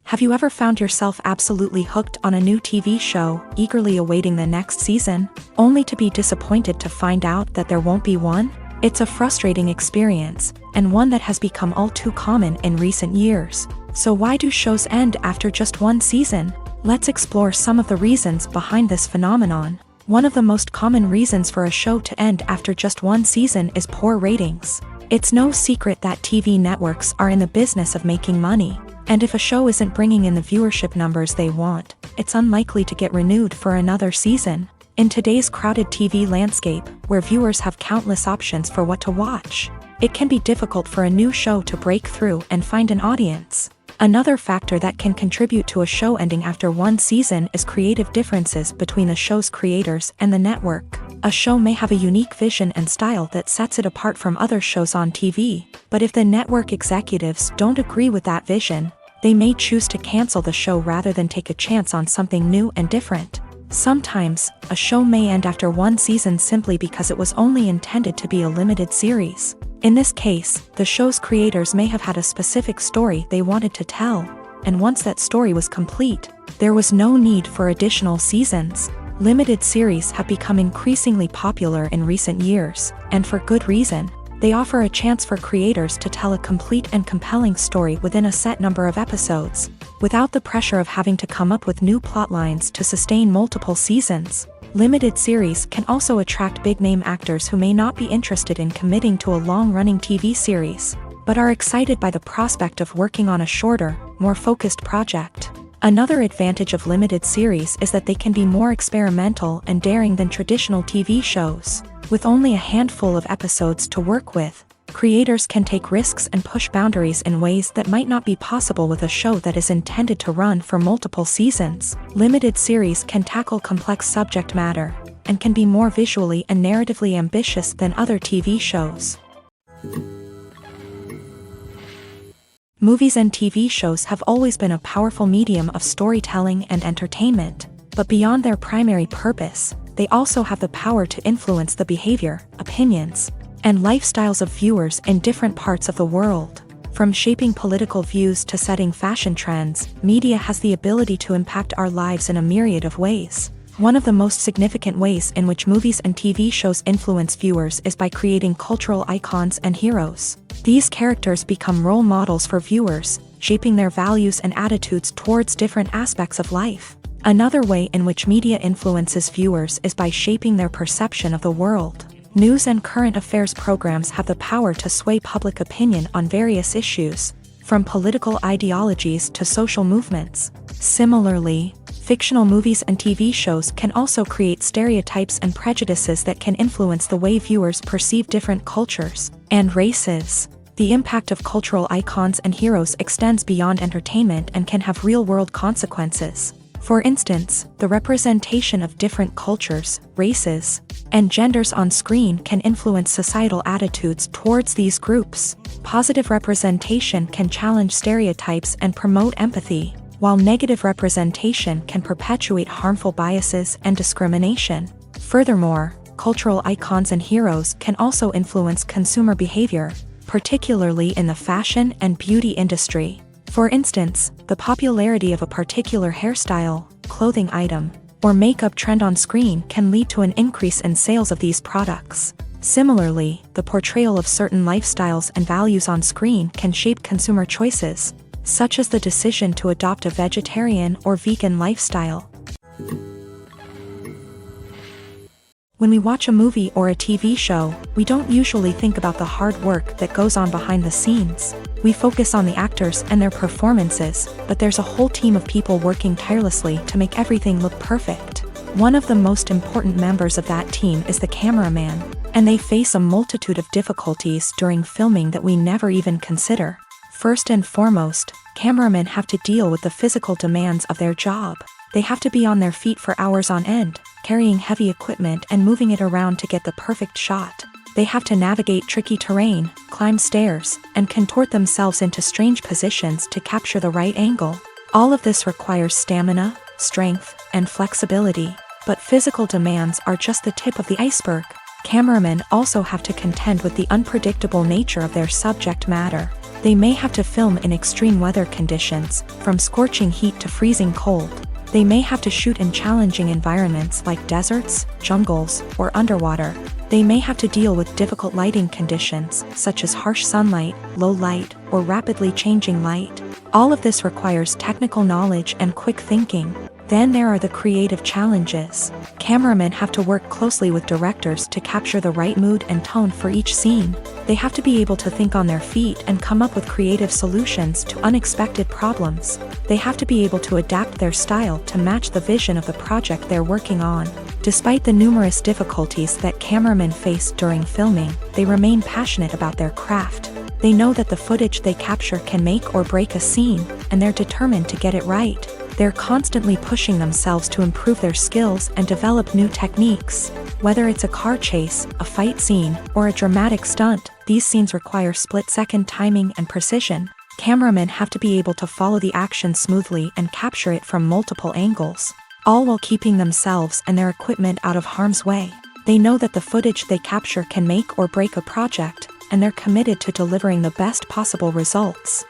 Have you ever found yourself absolutely hooked on a new TV show, eagerly awaiting the next season, only to be disappointed to find out that there won't be one? It's a frustrating experience, and one that has become all too common in recent years. So why do shows end after just one season? Let's explore some of the reasons behind this phenomenon. One of the most common reasons for a show to end after just one season is poor ratings. It's no secret that TV networks are in the business of making money, and if a show isn't bringing in the viewership numbers they want, it's unlikely to get renewed for another season. In today's crowded TV landscape, where viewers have countless options for what to watch, it can be difficult for a new show to break through and find an audience. Another factor that can contribute to a show ending after one season is creative differences between the show's creators and the network. A show may have a unique vision and style that sets it apart from other shows on TV, but if the network executives don't agree with that vision, they may choose to cancel the show rather than take a chance on something new and different. Sometimes, a show may end after one season simply because it was only intended to be a limited series. In this case, the show's creators may have had a specific story they wanted to tell, and once that story was complete, there was no need for additional seasons. Limited series have become increasingly popular in recent years, and for good reason. They offer a chance for creators to tell a complete and compelling story within a set number of episodes, without the pressure of having to come up with new plotlines to sustain multiple seasons. Limited series can also attract big-name actors who may not be interested in committing to a long-running TV series, but are excited by the prospect of working on a shorter, more focused project. Another advantage of limited series is that they can be more experimental and daring than traditional TV shows. With only a handful of episodes to work with, creators can take risks and push boundaries in ways that might not be possible with a show that is intended to run for multiple seasons. Limited series can tackle complex subject matter, and can be more visually and narratively ambitious than other TV shows. Movies and TV shows have always been a powerful medium of storytelling and entertainment, but beyond their primary purpose, they also have the power to influence the behavior, opinions, and lifestyles of viewers in different parts of the world. From shaping political views to setting fashion trends, media has the ability to impact our lives in a myriad of ways. One of the most significant ways in which movies and TV shows influence viewers is by creating cultural icons and heroes. These characters become role models for viewers, shaping their values and attitudes towards different aspects of life. Another way in which media influences viewers is by shaping their perception of the world. News and current affairs programs have the power to sway public opinion on various issues, from political ideologies to social movements. Similarly, fictional movies and TV shows can also create stereotypes and prejudices that can influence the way viewers perceive different cultures and races. The impact of cultural icons and heroes extends beyond entertainment and can have real-world consequences. For instance, the representation of different cultures, races, and genders on screen can influence societal attitudes towards these groups. Positive representation can challenge stereotypes and promote empathy, while negative representation can perpetuate harmful biases and discrimination. Furthermore, cultural icons and heroes can also influence consumer behavior, particularly in the fashion and beauty industry. For instance, the popularity of a particular hairstyle, clothing item, or makeup trend on screen can lead to an increase in sales of these products. Similarly, the portrayal of certain lifestyles and values on screen can shape consumer choices, such as the decision to adopt a vegetarian or vegan lifestyle. When we watch a movie or a TV show, we don't usually think about the hard work that goes on behind the scenes. We focus on the actors and their performances, but there's a whole team of people working tirelessly to make everything look perfect. One of the most important members of that team is the cameraman, and they face a multitude of difficulties during filming that we never even consider. First and foremost, cameramen have to deal with the physical demands of their job. They have to be on their feet for hours on end, carrying heavy equipment and moving it around to get the perfect shot. They have to navigate tricky terrain, climb stairs, and contort themselves into strange positions to capture the right angle. All of this requires stamina, strength, and flexibility. But physical demands are just the tip of the iceberg. Cameramen also have to contend with the unpredictable nature of their subject matter. They may have to film in extreme weather conditions, from scorching heat to freezing cold. They may have to shoot in challenging environments like deserts, jungles, or underwater. They may have to deal with difficult lighting conditions, such as harsh sunlight, low light, or rapidly changing light. All of this requires technical knowledge and quick thinking. Then there are the creative challenges. Cameramen have to work closely with directors to capture the right mood and tone for each scene. They have to be able to think on their feet and come up with creative solutions to unexpected problems. They have to be able to adapt their style to match the vision of the project they're working on. Despite the numerous difficulties that cameramen face during filming, they remain passionate about their craft. They know that the footage they capture can make or break a scene, and they're determined to get it right. They're constantly pushing themselves to improve their skills and develop new techniques. Whether it's a car chase, a fight scene, or a dramatic stunt, these scenes require split-second timing and precision. Cameramen have to be able to follow the action smoothly and capture it from multiple angles, all while keeping themselves and their equipment out of harm's way. They know that the footage they capture can make or break a project, and they're committed to delivering the best possible results.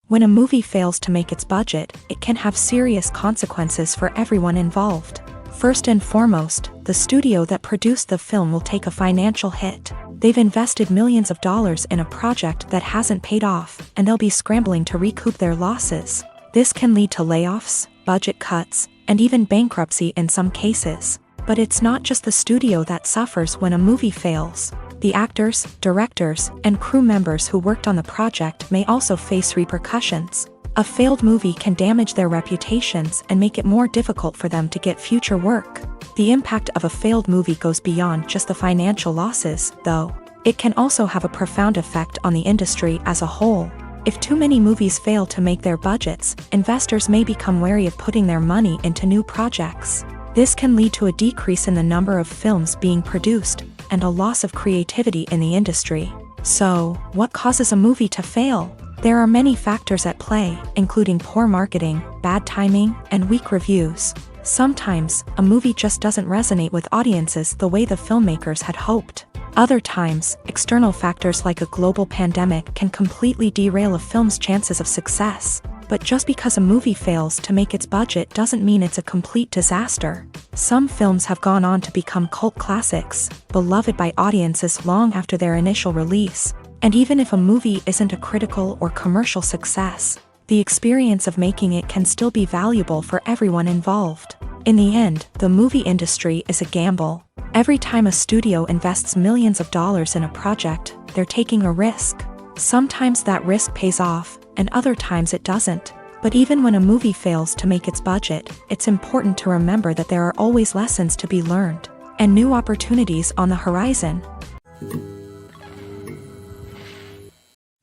When a movie fails to make its budget, it can have serious consequences for everyone involved. First and foremost, the studio that produced the film will take a financial hit. They've invested millions of dollars in a project that hasn't paid off, and they'll be scrambling to recoup their losses. This can lead to layoffs, budget cuts, and even bankruptcy in some cases. But it's not just the studio that suffers when a movie fails. The actors, directors, and crew members who worked on the project may also face repercussions. A failed movie can damage their reputations and make it more difficult for them to get future work. The impact of a failed movie goes beyond just the financial losses, though. It can also have a profound effect on the industry as a whole. If too many movies fail to make their budgets, investors may become wary of putting their money into new projects. This can lead to a decrease in the number of films being produced, and a loss of creativity in the industry. So, what causes a movie to fail? There are many factors at play, including poor marketing, bad timing, and weak reviews. Sometimes, a movie just doesn't resonate with audiences the way the filmmakers had hoped. Other times, external factors like a global pandemic can completely derail a film's chances of success. But just because a movie fails to make its budget doesn't mean it's a complete disaster. Some films have gone on to become cult classics, beloved by audiences long after their initial release. And even if a movie isn't a critical or commercial success, the experience of making it can still be valuable for everyone involved. In the end, the movie industry is a gamble. Every time a studio invests millions of dollars in a project, they're taking a risk. Sometimes that risk pays off, and other times it doesn't. But even when a movie fails to make its budget, it's important to remember that there are always lessons to be learned, and new opportunities on the horizon.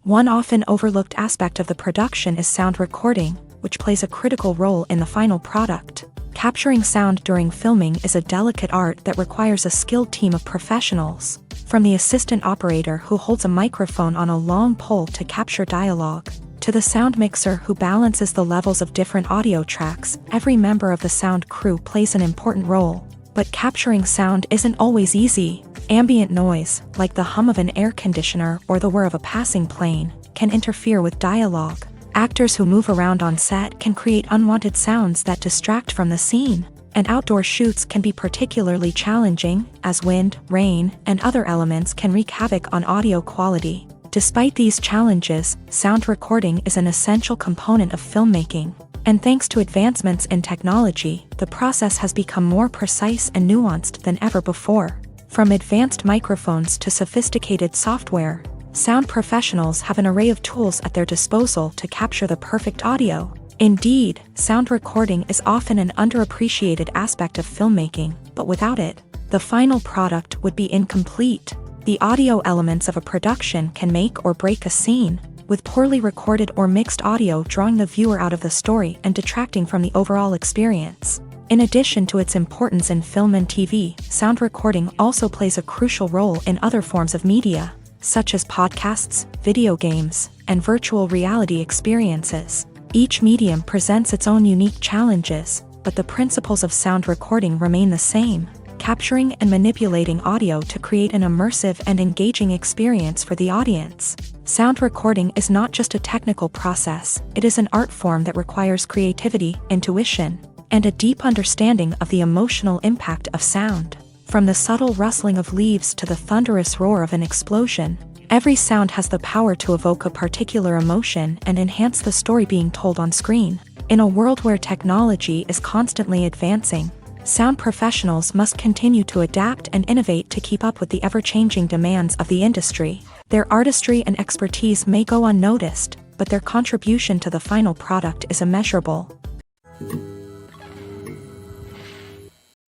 One often overlooked aspect of the production is sound recording, which plays a critical role in the final product. Capturing sound during filming is a delicate art that requires a skilled team of professionals. From the assistant operator who holds a microphone on a long pole to capture dialogue, to the sound mixer who balances the levels of different audio tracks, every member of the sound crew plays an important role. But capturing sound isn't always easy. Ambient noise, like the hum of an air conditioner or the whir of a passing plane, can interfere with dialogue. Actors who move around on set can create unwanted sounds that distract from the scene. And outdoor shoots can be particularly challenging, as wind, rain, and other elements can wreak havoc on audio quality. Despite these challenges, sound recording is an essential component of filmmaking. And thanks to advancements in technology, the process has become more precise and nuanced than ever before. From advanced microphones to sophisticated software, sound professionals have an array of tools at their disposal to capture the perfect audio. Indeed, sound recording is often an underappreciated aspect of filmmaking, but without it, the final product would be incomplete. The audio elements of a production can make or break a scene, with poorly recorded or mixed audio drawing the viewer out of the story and detracting from the overall experience. In addition to its importance in film and TV, sound recording also plays a crucial role in other forms of media, such as podcasts, video games, and virtual reality experiences. Each medium presents its own unique challenges, but the principles of sound recording remain the same: capturing and manipulating audio to create an immersive and engaging experience for the audience. Sound recording is not just a technical process, it is an art form that requires creativity, intuition, and a deep understanding of the emotional impact of sound. From the subtle rustling of leaves to the thunderous roar of an explosion, every sound has the power to evoke a particular emotion and enhance the story being told on screen. In a world where technology is constantly advancing, sound professionals must continue to adapt and innovate to keep up with the ever-changing demands of the industry. Their artistry and expertise may go unnoticed, but their contribution to the final product is immeasurable.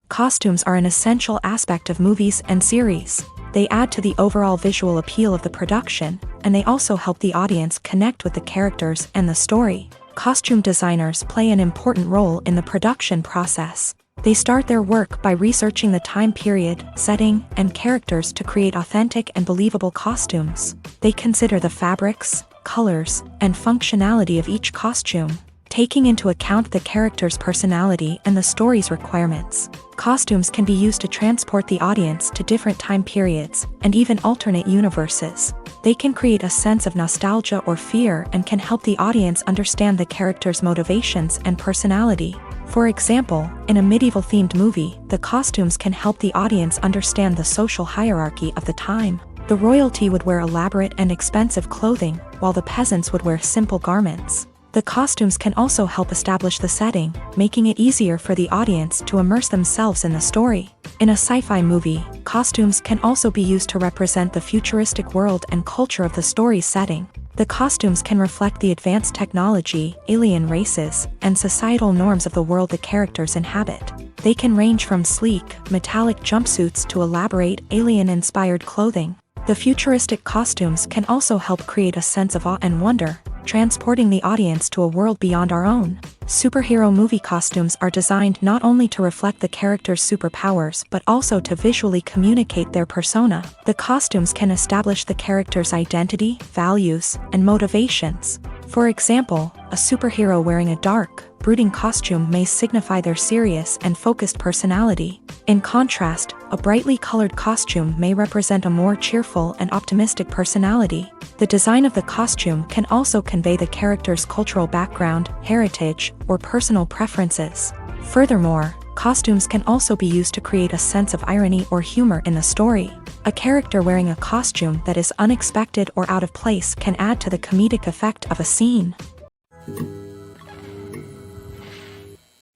Costumes are an essential aspect of movies and series. They add to the overall visual appeal of the production, and they also help the audience connect with the characters and the story. Costume designers play an important role in the production process. They start their work by researching the time period, setting, and characters to create authentic and believable costumes. They consider the fabrics, colors, and functionality of each costume, taking into account the character's personality and the story's requirements. Costumes can be used to transport the audience to different time periods and even alternate universes. They can create a sense of nostalgia or fear and can help the audience understand the character's motivations and personality. For example, in a medieval-themed movie, the costumes can help the audience understand the social hierarchy of the time. The royalty would wear elaborate and expensive clothing, while the peasants would wear simple garments. The costumes can also help establish the setting, making it easier for the audience to immerse themselves in the story. In a sci-fi movie, costumes can also be used to represent the futuristic world and culture of the story's setting. The costumes can reflect the advanced technology, alien races, and societal norms of the world the characters inhabit. They can range from sleek, metallic jumpsuits to elaborate, alien-inspired clothing. The futuristic costumes can also help create a sense of awe and wonder, transporting the audience to a world beyond our own. Superhero movie costumes are designed not only to reflect the character's superpowers but also to visually communicate their persona. The costumes can establish the character's identity, values, and motivations. For example, a superhero wearing a dark, brooding costume may signify their serious and focused personality. In contrast, a brightly colored costume may represent a more cheerful and optimistic personality. The design of the costume can also convey the character's cultural background, heritage, or personal preferences. Furthermore, costumes can also be used to create a sense of irony or humor in the story. A character wearing a costume that is unexpected or out of place can add to the comedic effect of a scene.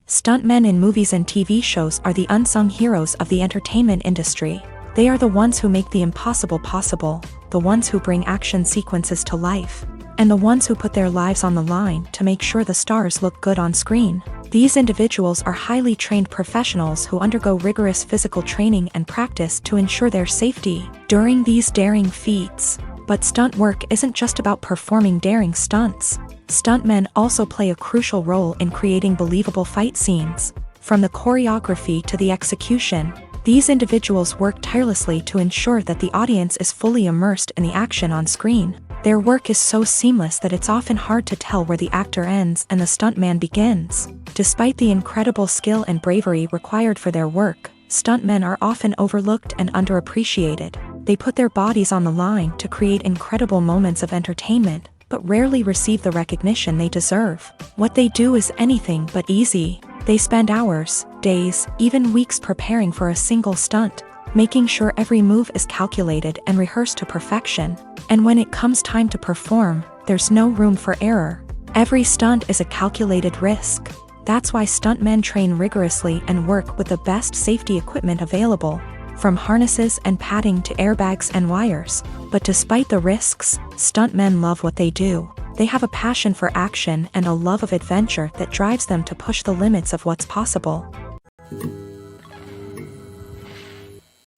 Stuntmen in movies and TV shows are the unsung heroes of the entertainment industry. They are the ones who make the impossible possible, the ones who bring action sequences to life, and the ones who put their lives on the line to make sure the stars look good on screen. These individuals are highly trained professionals who undergo rigorous physical training and practice to ensure their safety during these daring feats. But stunt work isn't just about performing daring stunts. Stuntmen also play a crucial role in creating believable fight scenes. From the choreography to the execution, these individuals work tirelessly to ensure that the audience is fully immersed in the action on screen. Their work is so seamless that it's often hard to tell where the actor ends and the stuntman begins. Despite the incredible skill and bravery required for their work, stuntmen are often overlooked and underappreciated. They put their bodies on the line to create incredible moments of entertainment, but rarely receive the recognition they deserve. What they do is anything but easy. They spend hours, days, even weeks preparing for a single stunt, making sure every move is calculated and rehearsed to perfection. And when it comes time to perform, there's no room for error. Every stunt is a calculated risk. That's why stuntmen train rigorously and work with the best safety equipment available, from harnesses and padding to airbags and wires. But despite the risks, stuntmen love what they do. They have a passion for action and a love of adventure that drives them to push the limits of what's possible.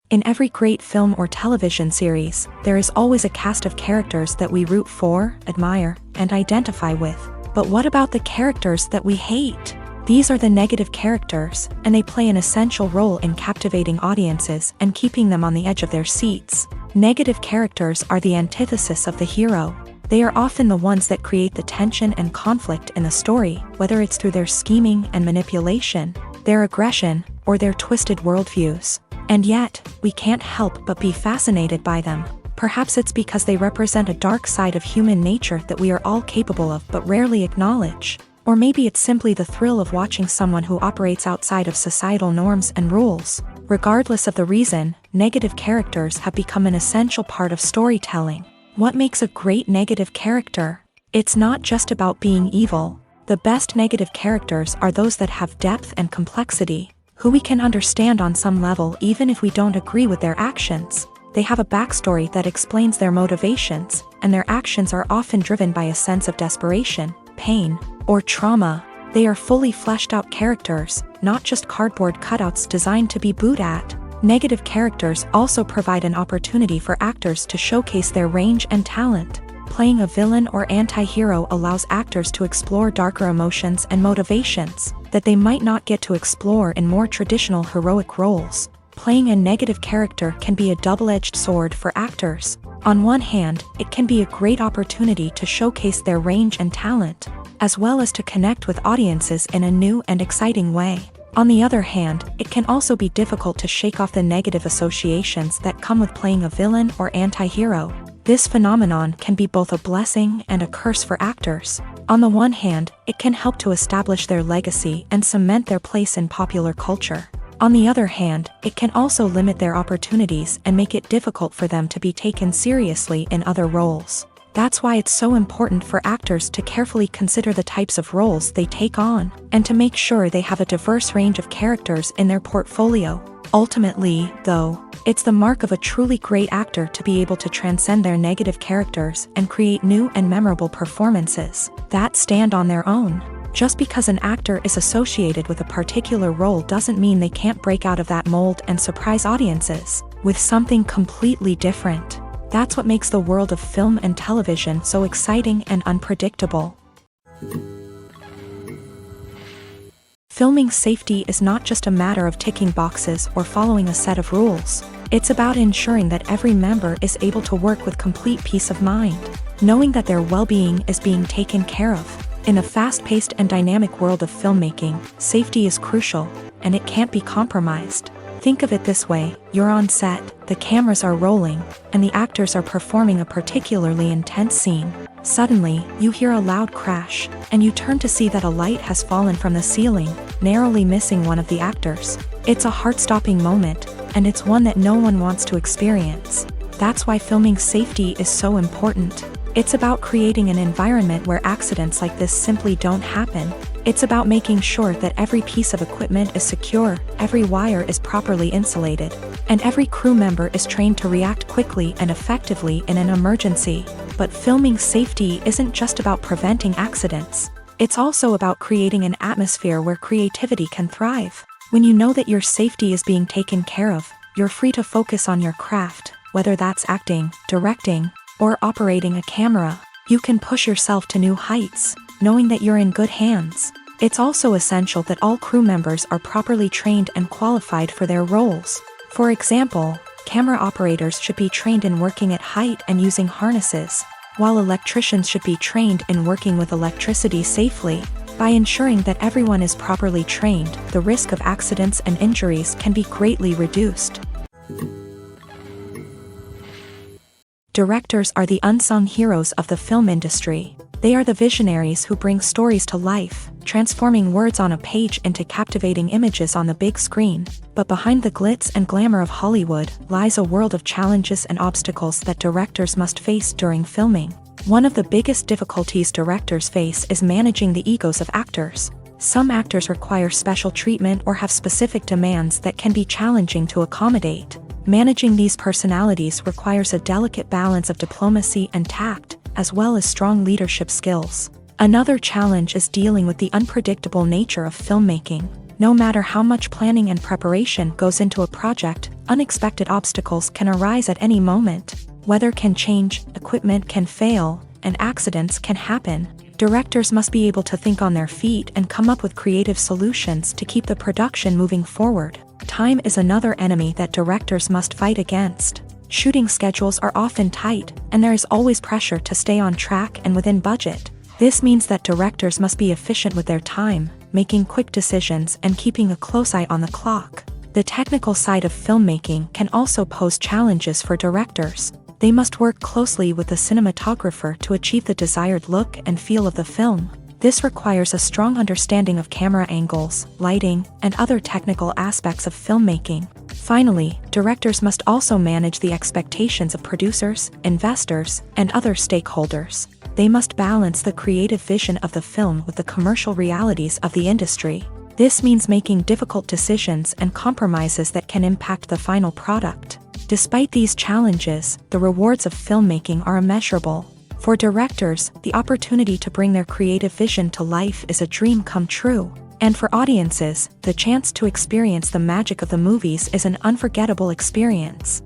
In every great film or television series, there is always a cast of characters that we root for, admire, and identify with. But what about the characters that we hate? These are the negative characters, and they play an essential role in captivating audiences and keeping them on the edge of their seats. Negative characters are the antithesis of the hero. They are often the ones that create the tension and conflict in the story, whether it's through their scheming and manipulation, their aggression, or their twisted worldviews. And yet, we can't help but be fascinated by them. Perhaps it's because they represent a dark side of human nature that we are all capable of but rarely acknowledge. Or maybe it's simply the thrill of watching someone who operates outside of societal norms and rules. Regardless of the reason, negative characters have become an essential part of storytelling. What makes a great negative character? It's not just about being evil. The best negative characters are those that have depth and complexity, who we can understand on some level even if we don't agree with their actions. They have a backstory that explains their motivations, and their actions are often driven by a sense of desperation, pain, or trauma. They are fully fleshed out characters, not just cardboard cutouts designed to be booed at. Negative characters also provide an opportunity for actors to showcase their range and talent. Playing a villain or anti-hero allows actors to explore darker emotions and motivations that they might not get to explore in more traditional heroic roles. Playing a negative character can be a double-edged sword for actors. On one hand, it can be a great opportunity to showcase their range and talent, as well as to connect with audiences in a new and exciting way. On the other hand, it can also be difficult to shake off the negative associations that come with playing a villain or anti-hero. This phenomenon can be both a blessing and a curse for actors. On the one hand, it can help to establish their legacy and cement their place in popular culture. On the other hand, it can also limit their opportunities and make it difficult for them to be taken seriously in other roles. That's why it's so important for actors to carefully consider the types of roles they take on, and to make sure they have a diverse range of characters in their portfolio. Ultimately, though, it's the mark of a truly great actor to be able to transcend their negative characters and create new and memorable performances that stand on their own. Just because an actor is associated with a particular role doesn't mean they can't break out of that mold and surprise audiences with something completely different. That's what makes the world of film and television so exciting and unpredictable. Filming safety is not just a matter of ticking boxes or following a set of rules. It's about ensuring that every member is able to work with complete peace of mind, knowing that their well-being is being taken care of. In a fast-paced and dynamic world of filmmaking, safety is crucial, and it can't be compromised. Think of it this way: you're on set, the cameras are rolling, and the actors are performing a particularly intense scene. Suddenly, you hear a loud crash, and you turn to see that a light has fallen from the ceiling, narrowly missing one of the actors. It's a heart-stopping moment, and it's one that no one wants to experience. That's why filming safety is so important. It's about creating an environment where accidents like this simply don't happen. It's about making sure that every piece of equipment is secure, every wire is properly insulated, and every crew member is trained to react quickly and effectively in an emergency. But filming safety isn't just about preventing accidents. It's also about creating an atmosphere where creativity can thrive. When you know that your safety is being taken care of, you're free to focus on your craft, whether that's acting, directing, or operating a camera. You can push yourself to new heights, knowing that you're in good hands. It's also essential that all crew members are properly trained and qualified for their roles. For example, camera operators should be trained in working at height and using harnesses, while electricians should be trained in working with electricity safely. By ensuring that everyone is properly trained, the risk of accidents and injuries can be greatly reduced. Directors are the unsung heroes of the film industry. They are the visionaries who bring stories to life, transforming words on a page into captivating images on the big screen. But behind the glitz and glamour of Hollywood lies a world of challenges and obstacles that directors must face during filming. One of the biggest difficulties directors face is managing the egos of actors. Some actors require special treatment or have specific demands that can be challenging to accommodate. Managing these personalities requires a delicate balance of diplomacy and tact, as well as strong leadership skills. Another challenge is dealing with the unpredictable nature of filmmaking. No matter how much planning and preparation goes into a project, unexpected obstacles can arise at any moment. Weather can change, equipment can fail, and accidents can happen. Directors must be able to think on their feet and come up with creative solutions to keep the production moving forward. Time is another enemy that directors must fight against. Shooting schedules are often tight, and there is always pressure to stay on track and within budget. This means that directors must be efficient with their time, making quick decisions and keeping a close eye on the clock. The technical side of filmmaking can also pose challenges for directors. They must work closely with the cinematographer to achieve the desired look and feel of the film. This requires a strong understanding of camera angles, lighting, and other technical aspects of filmmaking. Finally, directors must also manage the expectations of producers, investors, and other stakeholders. They must balance the creative vision of the film with the commercial realities of the industry. This means making difficult decisions and compromises that can impact the final product. Despite these challenges, the rewards of filmmaking are immeasurable. For directors, the opportunity to bring their creative vision to life is a dream come true. And for audiences, the chance to experience the magic of the movies is an unforgettable experience.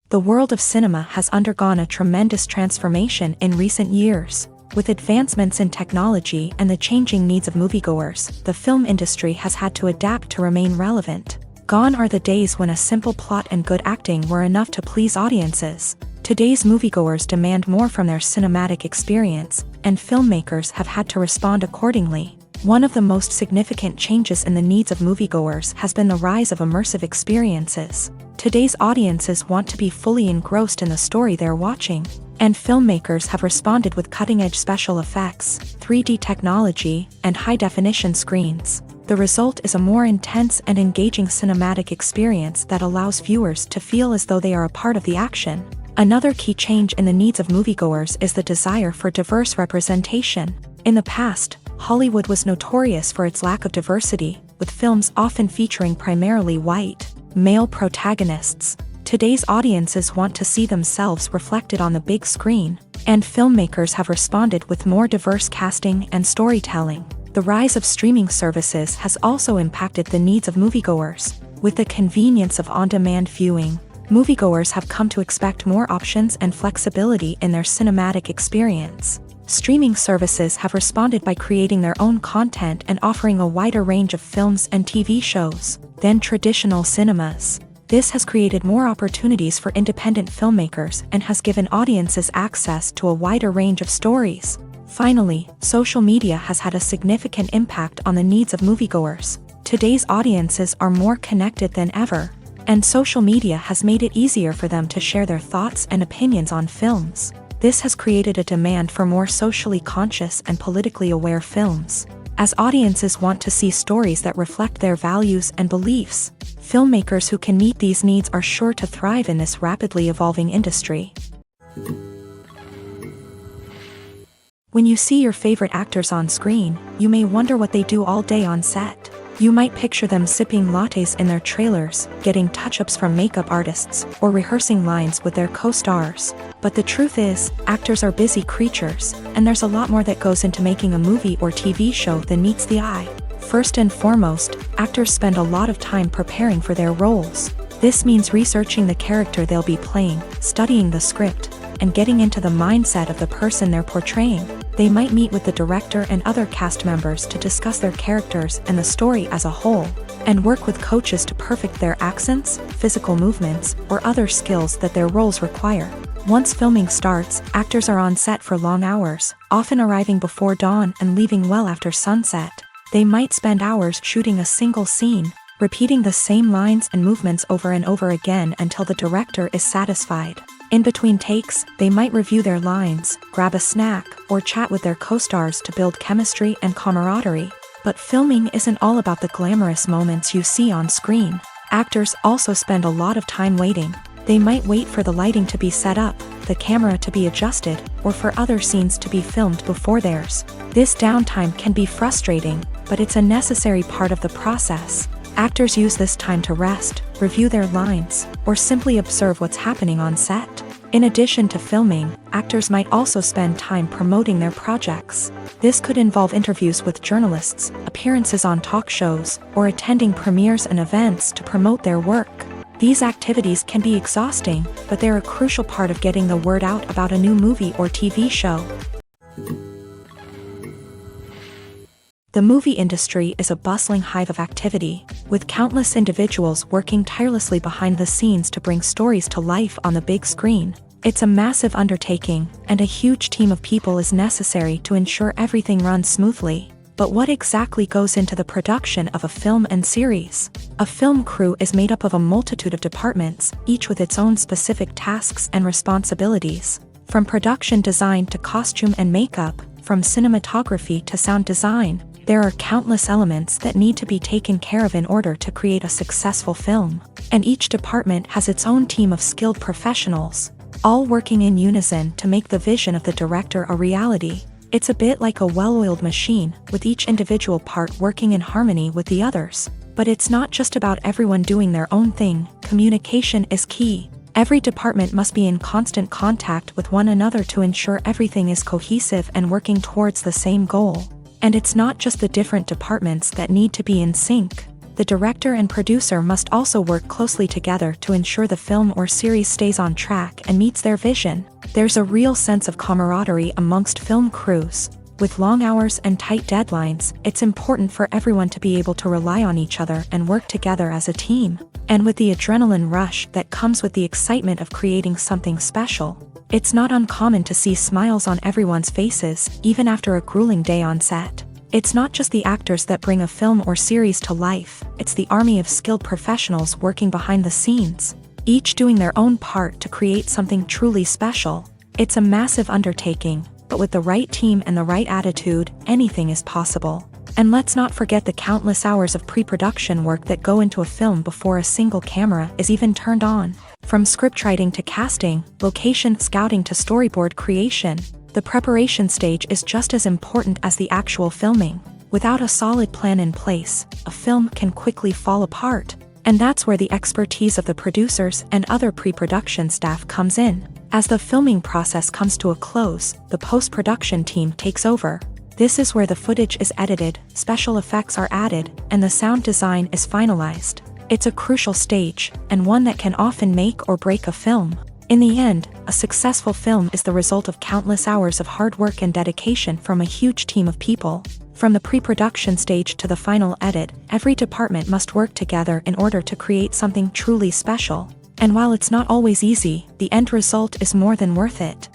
The world of cinema has undergone a tremendous transformation in recent years. With advancements in technology and the changing needs of moviegoers, the film industry has had to adapt to remain relevant. Gone are the days when a simple plot and good acting were enough to please audiences. Today's moviegoers demand more from their cinematic experience, and filmmakers have had to respond accordingly. One of the most significant changes in the needs of moviegoers has been the rise of immersive experiences. Today's audiences want to be fully engrossed in the story they're watching, and filmmakers have responded with cutting-edge special effects, 3D technology, and high-definition screens. The result is a more intense and engaging cinematic experience that allows viewers to feel as though they are a part of the action. Another key change in the needs of moviegoers is the desire for diverse representation. In the past, Hollywood was notorious for its lack of diversity, with films often featuring primarily white, male protagonists. Today's audiences want to see themselves reflected on the big screen, and filmmakers have responded with more diverse casting and storytelling. The rise of streaming services has also impacted the needs of moviegoers. With the convenience of on-demand viewing, moviegoers have come to expect more options and flexibility in their cinematic experience. Streaming services have responded by creating their own content and offering a wider range of films and TV shows than traditional cinemas. This has created more opportunities for independent filmmakers and has given audiences access to a wider range of stories. Finally, social media has had a significant impact on the needs of moviegoers. Today's audiences are more connected than ever, and social media has made it easier for them to share their thoughts and opinions on films. This has created a demand for more socially conscious and politically aware films. As audiences want to see stories that reflect their values and beliefs, filmmakers who can meet these needs are sure to thrive in this rapidly evolving industry. When you see your favorite actors on screen, you may wonder what they do all day on set. You might picture them sipping lattes in their trailers, getting touch-ups from makeup artists, or rehearsing lines with their co-stars. But the truth is, actors are busy creatures, and there's a lot more that goes into making a movie or TV show than meets the eye. First and foremost, actors spend a lot of time preparing for their roles. This means researching the character they'll be playing, studying the script, and getting into the mindset of the person they're portraying. They might meet with the director and other cast members to discuss their characters and the story as a whole, and work with coaches to perfect their accents, physical movements, or other skills that their roles require. Once filming starts, actors are on set for long hours, often arriving before dawn and leaving well after sunset. They might spend hours shooting a single scene, repeating the same lines and movements over and over again until the director is satisfied. In between takes, they might review their lines, grab a snack, or chat with their co-stars to build chemistry and camaraderie. But filming isn't all about the glamorous moments you see on screen. Actors also spend a lot of time waiting. They might wait for the lighting to be set up, the camera to be adjusted, or for other scenes to be filmed before theirs. This downtime can be frustrating, but it's a necessary part of the process. Actors use this time to rest, review their lines, or simply observe what's happening on set. In addition to filming, actors might also spend time promoting their projects. This could involve interviews with journalists, appearances on talk shows, or attending premieres and events to promote their work. These activities can be exhausting, but they're a crucial part of getting the word out about a new movie or TV show. The movie industry is a bustling hive of activity, with countless individuals working tirelessly behind the scenes to bring stories to life on the big screen. It's a massive undertaking, and a huge team of people is necessary to ensure everything runs smoothly. But what exactly goes into the production of a film and series? A film crew is made up of a multitude of departments, each with its own specific tasks and responsibilities. From production design to costume and makeup, from cinematography to sound design, there are countless elements that need to be taken care of in order to create a successful film. And each department has its own team of skilled professionals, all working in unison to make the vision of the director a reality. It's a bit like a well-oiled machine, with each individual part working in harmony with the others. But it's not just about everyone doing their own thing. Communication is key. Every department must be in constant contact with one another to ensure everything is cohesive and working towards the same goal. And it's not just the different departments that need to be in sync. The director and producer must also work closely together to ensure the film or series stays on track and meets their vision. There's a real sense of camaraderie amongst film crews. With long hours and tight deadlines, it's important for everyone to be able to rely on each other and work together as a team. And with the adrenaline rush that comes with the excitement of creating something special, it's not uncommon to see smiles on everyone's faces, even after a grueling day on set. It's not just the actors that bring a film or series to life, it's the army of skilled professionals working behind the scenes, each doing their own part to create something truly special. It's a massive undertaking, but with the right team and the right attitude, anything is possible. And let's not forget the countless hours of pre-production work that go into a film before a single camera is even turned on. From scriptwriting to casting, location scouting to storyboard creation, the preparation stage is just as important as the actual filming. Without a solid plan in place, a film can quickly fall apart. And that's where the expertise of the producers and other pre-production staff comes in. As the filming process comes to a close, the post-production team takes over. This is where the footage is edited, special effects are added, and the sound design is finalized. It's a crucial stage, and one that can often make or break a film. In the end, a successful film is the result of countless hours of hard work and dedication from a huge team of people. From the pre-production stage to the final edit, every department must work together in order to create something truly special. And while it's not always easy, the end result is more than worth it.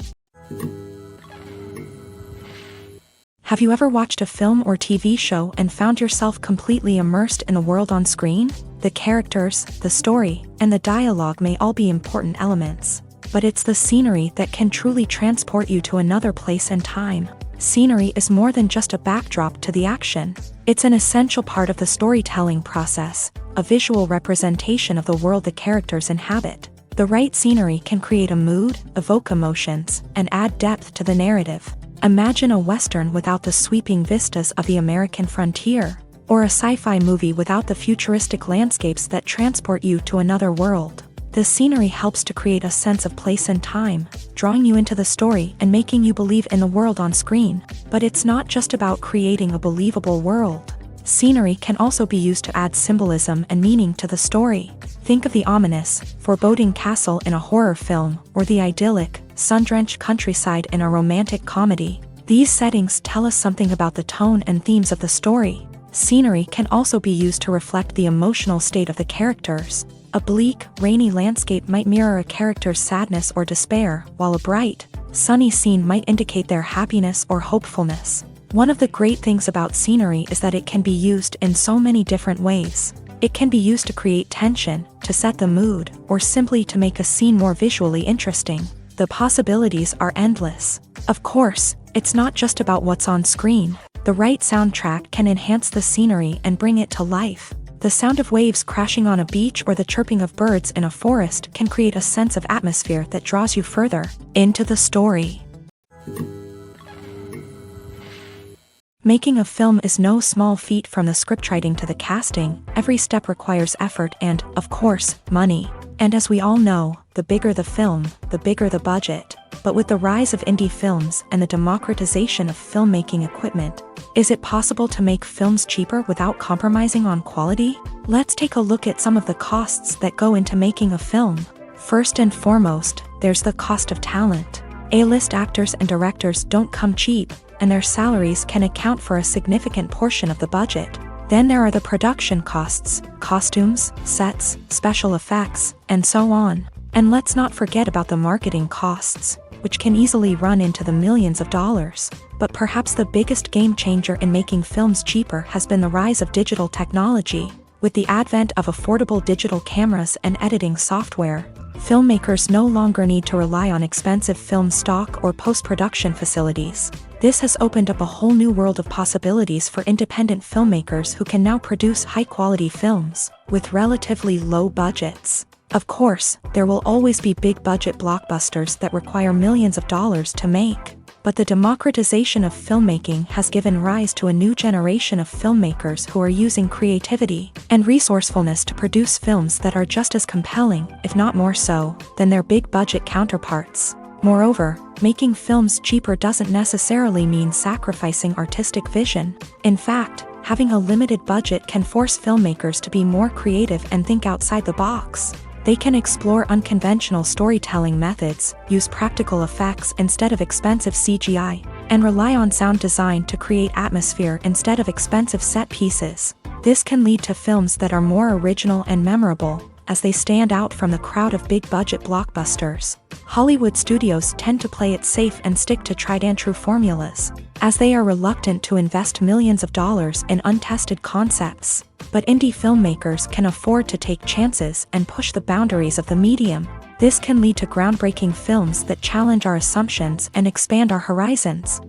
Have you ever watched a film or TV show and found yourself completely immersed in the world on screen? The characters, the story, and the dialogue may all be important elements, but it's the scenery that can truly transport you to another place and time. Scenery is more than just a backdrop to the action. It's an essential part of the storytelling process, a visual representation of the world the characters inhabit. The right scenery can create a mood, evoke emotions, and add depth to the narrative. Imagine a Western without the sweeping vistas of the American frontier, or a sci-fi movie without the futuristic landscapes that transport you to another world. The scenery helps to create a sense of place and time, drawing you into the story and making you believe in the world on screen. But it's not just about creating a believable world. Scenery can also be used to add symbolism and meaning to the story. Think of the ominous, foreboding castle in a horror film, or the idyllic, sun-drenched countryside in a romantic comedy. These settings tell us something about the tone and themes of the story. Scenery can also be used to reflect the emotional state of the characters. A bleak, rainy landscape might mirror a character's sadness or despair, while a bright, sunny scene might indicate their happiness or hopefulness. One of the great things about scenery is that it can be used in so many different ways. It can be used to create tension, to set the mood, or simply to make a scene more visually interesting. The possibilities are endless. Of course, it's not just about what's on screen. The right soundtrack can enhance the scenery and bring it to life. The sound of waves crashing on a beach or the chirping of birds in a forest can create a sense of atmosphere that draws you further into the story. Making a film is no small feat. From the scriptwriting to the casting. Every step requires effort and, of course, money. And as we all know, the bigger the film, the bigger the budget. But with the rise of indie films and the democratization of filmmaking equipment, is it possible to make films cheaper without compromising on quality? Let's take a look at some of the costs that go into making a film. First and foremost, there's the cost of talent. A-list actors and directors don't come cheap, and their salaries can account for a significant portion of the budget. Then there are the production costs, costumes, sets, special effects, and so on. And let's not forget about the marketing costs, which can easily run into the millions of dollars. But perhaps the biggest game changer in making films cheaper has been the rise of digital technology. With the advent of affordable digital cameras and editing software, filmmakers no longer need to rely on expensive film stock or post-production facilities. This has opened up a whole new world of possibilities for independent filmmakers who can now produce high-quality films with relatively low budgets. Of course, there will always be big-budget blockbusters that require millions of dollars to make. But the democratization of filmmaking has given rise to a new generation of filmmakers who are using creativity and resourcefulness to produce films that are just as compelling, if not more so, than their big-budget counterparts. Moreover, making films cheaper doesn't necessarily mean sacrificing artistic vision. In fact, having a limited budget can force filmmakers to be more creative and think outside the box. They can explore unconventional storytelling methods, use practical effects instead of expensive CGI, and rely on sound design to create atmosphere instead of expensive set pieces. This can lead to films that are more original and memorable, as they stand out from the crowd of big-budget blockbusters. Hollywood studios tend to play it safe and stick to tried-and-true formulas, as they are reluctant to invest millions of dollars in untested concepts. But indie filmmakers can afford to take chances and push the boundaries of the medium. This can lead to groundbreaking films that challenge our assumptions and expand our horizons.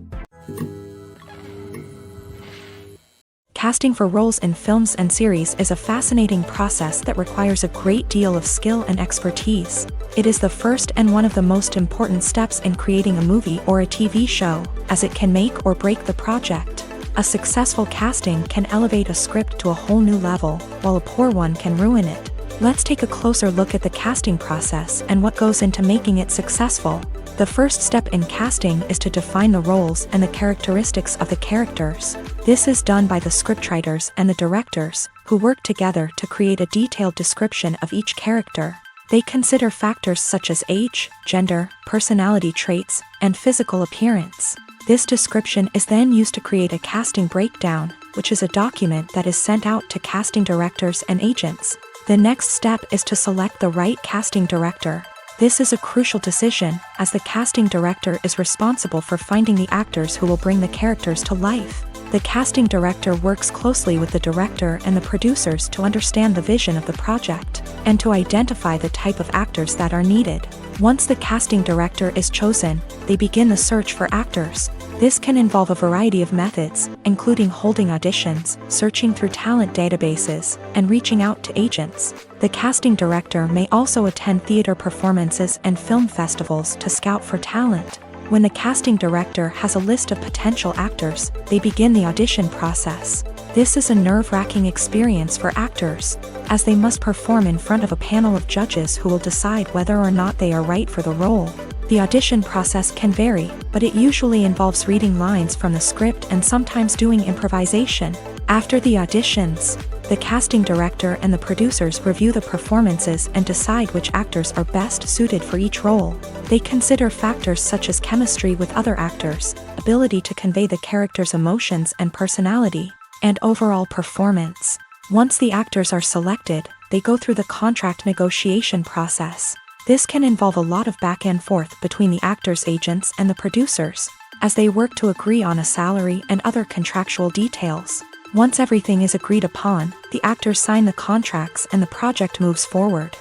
Casting for roles in films and series is a fascinating process that requires a great deal of skill and expertise. It is the first and one of the most important steps in creating a movie or a TV show, as it can make or break the project. A successful casting can elevate a script to a whole new level, while a poor one can ruin it. Let's take a closer look at the casting process and what goes into making it successful. The first step in casting is to define the roles and the characteristics of the characters. This is done by the scriptwriters and the directors, who work together to create a detailed description of each character. They consider factors such as age, gender, personality traits, and physical appearance. This description is then used to create a casting breakdown, which is a document that is sent out to casting directors and agents. The next step is to select the right casting director. This is a crucial decision, as the casting director is responsible for finding the actors who will bring the characters to life. The casting director works closely with the director and the producers to understand the vision of the project, and to identify the type of actors that are needed. Once the casting director is chosen, they begin the search for actors. This can involve a variety of methods, including holding auditions, searching through talent databases, and reaching out to agents. The casting director may also attend theater performances and film festivals to scout for talent. When the casting director has a list of potential actors, they begin the audition process. This is a nerve-wracking experience for actors, as they must perform in front of a panel of judges who will decide whether or not they are right for the role. The audition process can vary, but it usually involves reading lines from the script and sometimes doing improvisation. After the auditions, the casting director and the producers review the performances and decide which actors are best suited for each role. They consider factors such as chemistry with other actors, ability to convey the character's emotions and personality, and overall performance. Once the actors are selected, they go through the contract negotiation process. This can involve a lot of back and forth between the actors' agents and the producers, as they work to agree on a salary and other contractual details. Once everything is agreed upon, the actors sign the contracts and the project moves forward.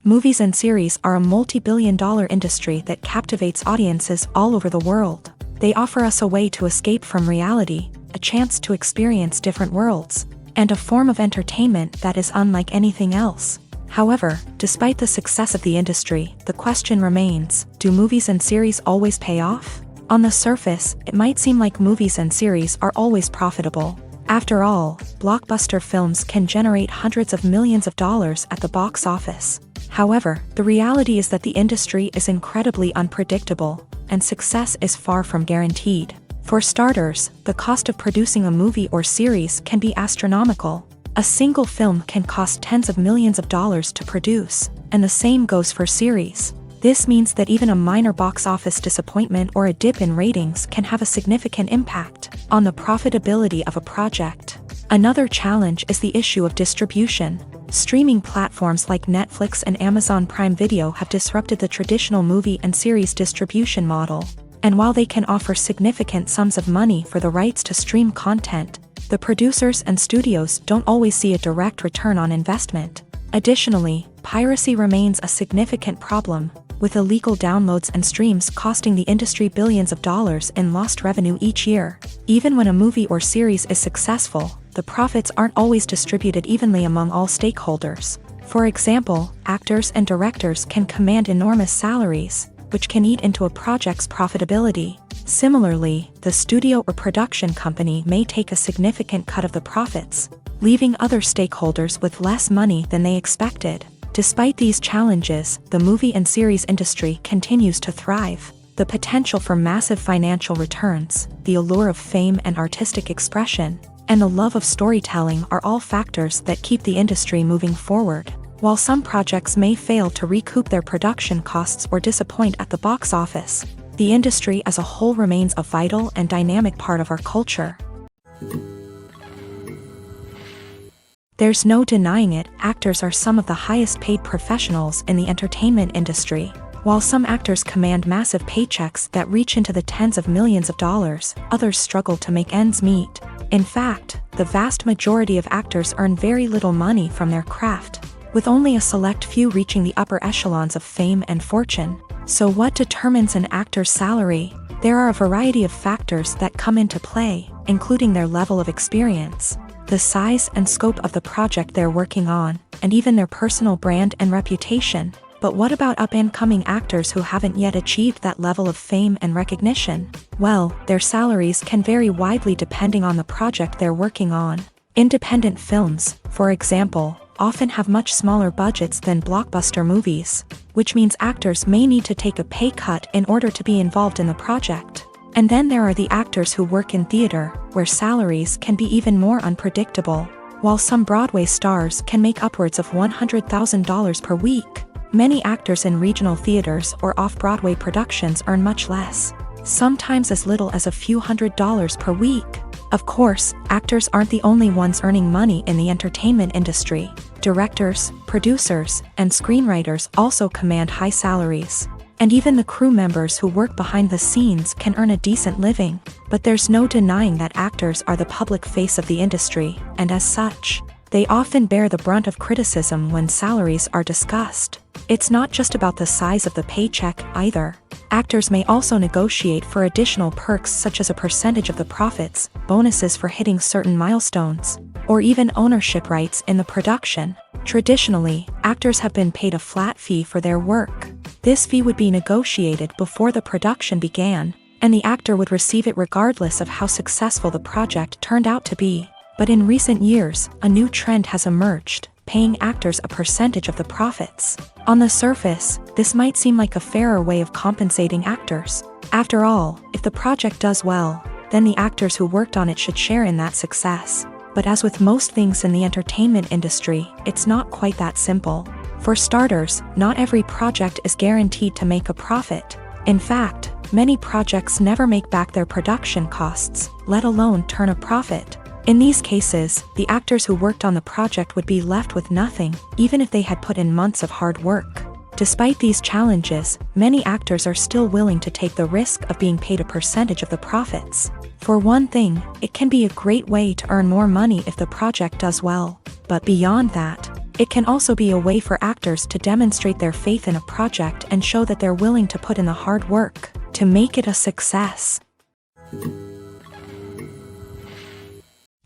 Movies and series are a multi-billion-dollar industry that captivates audiences all over the world. They offer us a way to escape from reality, a chance to experience different worlds, and a form of entertainment that is unlike anything else. However, despite the success of the industry, the question remains, do movies and series always pay off? On the surface, it might seem like movies and series are always profitable. After all, blockbuster films can generate hundreds of millions of dollars at the box office. However, the reality is that the industry is incredibly unpredictable, and success is far from guaranteed. For starters, the cost of producing a movie or series can be astronomical. A single film can cost tens of millions of dollars to produce, and the same goes for series. This means that even a minor box office disappointment or a dip in ratings can have a significant impact on the profitability of a project. Another challenge is the issue of distribution. Streaming platforms like Netflix and Amazon Prime Video have disrupted the traditional movie and series distribution model. And while they can offer significant sums of money for the rights to stream content, the producers and studios don't always see a direct return on investment. Additionally, piracy remains a significant problem, with illegal downloads and streams costing the industry billions of dollars in lost revenue each year. Even when a movie or series is successful, the profits aren't always distributed evenly among all stakeholders. For example, actors and directors can command enormous salaries, which can eat into a project's profitability. Similarly, the studio or production company may take a significant cut of the profits, leaving other stakeholders with less money than they expected. Despite these challenges, the movie and series industry continues to thrive. The potential for massive financial returns, the allure of fame and artistic expression, and the love of storytelling are all factors that keep the industry moving forward. While some projects may fail to recoup their production costs or disappoint at the box office, the industry as a whole remains a vital and dynamic part of our culture. There's no denying it, actors are some of the highest paid professionals in the entertainment industry. While some actors command massive paychecks that reach into the tens of millions of dollars, others struggle to make ends meet. In fact, the vast majority of actors earn very little money from their craft, with only a select few reaching the upper echelons of fame and fortune. So what determines an actor's salary? There are a variety of factors that come into play, including their level of experience, the size and scope of the project they're working on, and even their personal brand and reputation. But what about up-and-coming actors who haven't yet achieved that level of fame and recognition? Well, their salaries can vary widely depending on the project they're working on. Independent films, for example, often have much smaller budgets than blockbuster movies, which means actors may need to take a pay cut in order to be involved in the project. And then there are the actors who work in theater, where salaries can be even more unpredictable. While some Broadway stars can make upwards of $100,000 per week, many actors in regional theaters or off-Broadway productions earn much less, sometimes as little as a few $100s per week. Of course, actors aren't the only ones earning money in the entertainment industry. Directors, producers, and screenwriters also command high salaries. And even the crew members who work behind the scenes can earn a decent living. But there's no denying that actors are the public face of the industry, and as such, they often bear the brunt of criticism when salaries are discussed. It's not just about the size of the paycheck, either. Actors may also negotiate for additional perks such as a percentage of the profits, bonuses for hitting certain milestones, or even ownership rights in the production. Traditionally, actors have been paid a flat fee for their work. This fee would be negotiated before the production began, and the actor would receive it regardless of how successful the project turned out to be. But in recent years, a new trend has emerged, paying actors a percentage of the profits. On the surface, this might seem like a fairer way of compensating actors. After all, if the project does well, then the actors who worked on it should share in that success. But as with most things in the entertainment industry, it's not quite that simple. For starters, not every project is guaranteed to make a profit. In fact, many projects never make back their production costs, let alone turn a profit. In these cases, the actors who worked on the project would be left with nothing, even if they had put in months of hard work. Despite these challenges, many actors are still willing to take the risk of being paid a percentage of the profits. For one thing, it can be a great way to earn more money if the project does well. But beyond that, it can also be a way for actors to demonstrate their faith in a project and show that they're willing to put in the hard work to make it a success.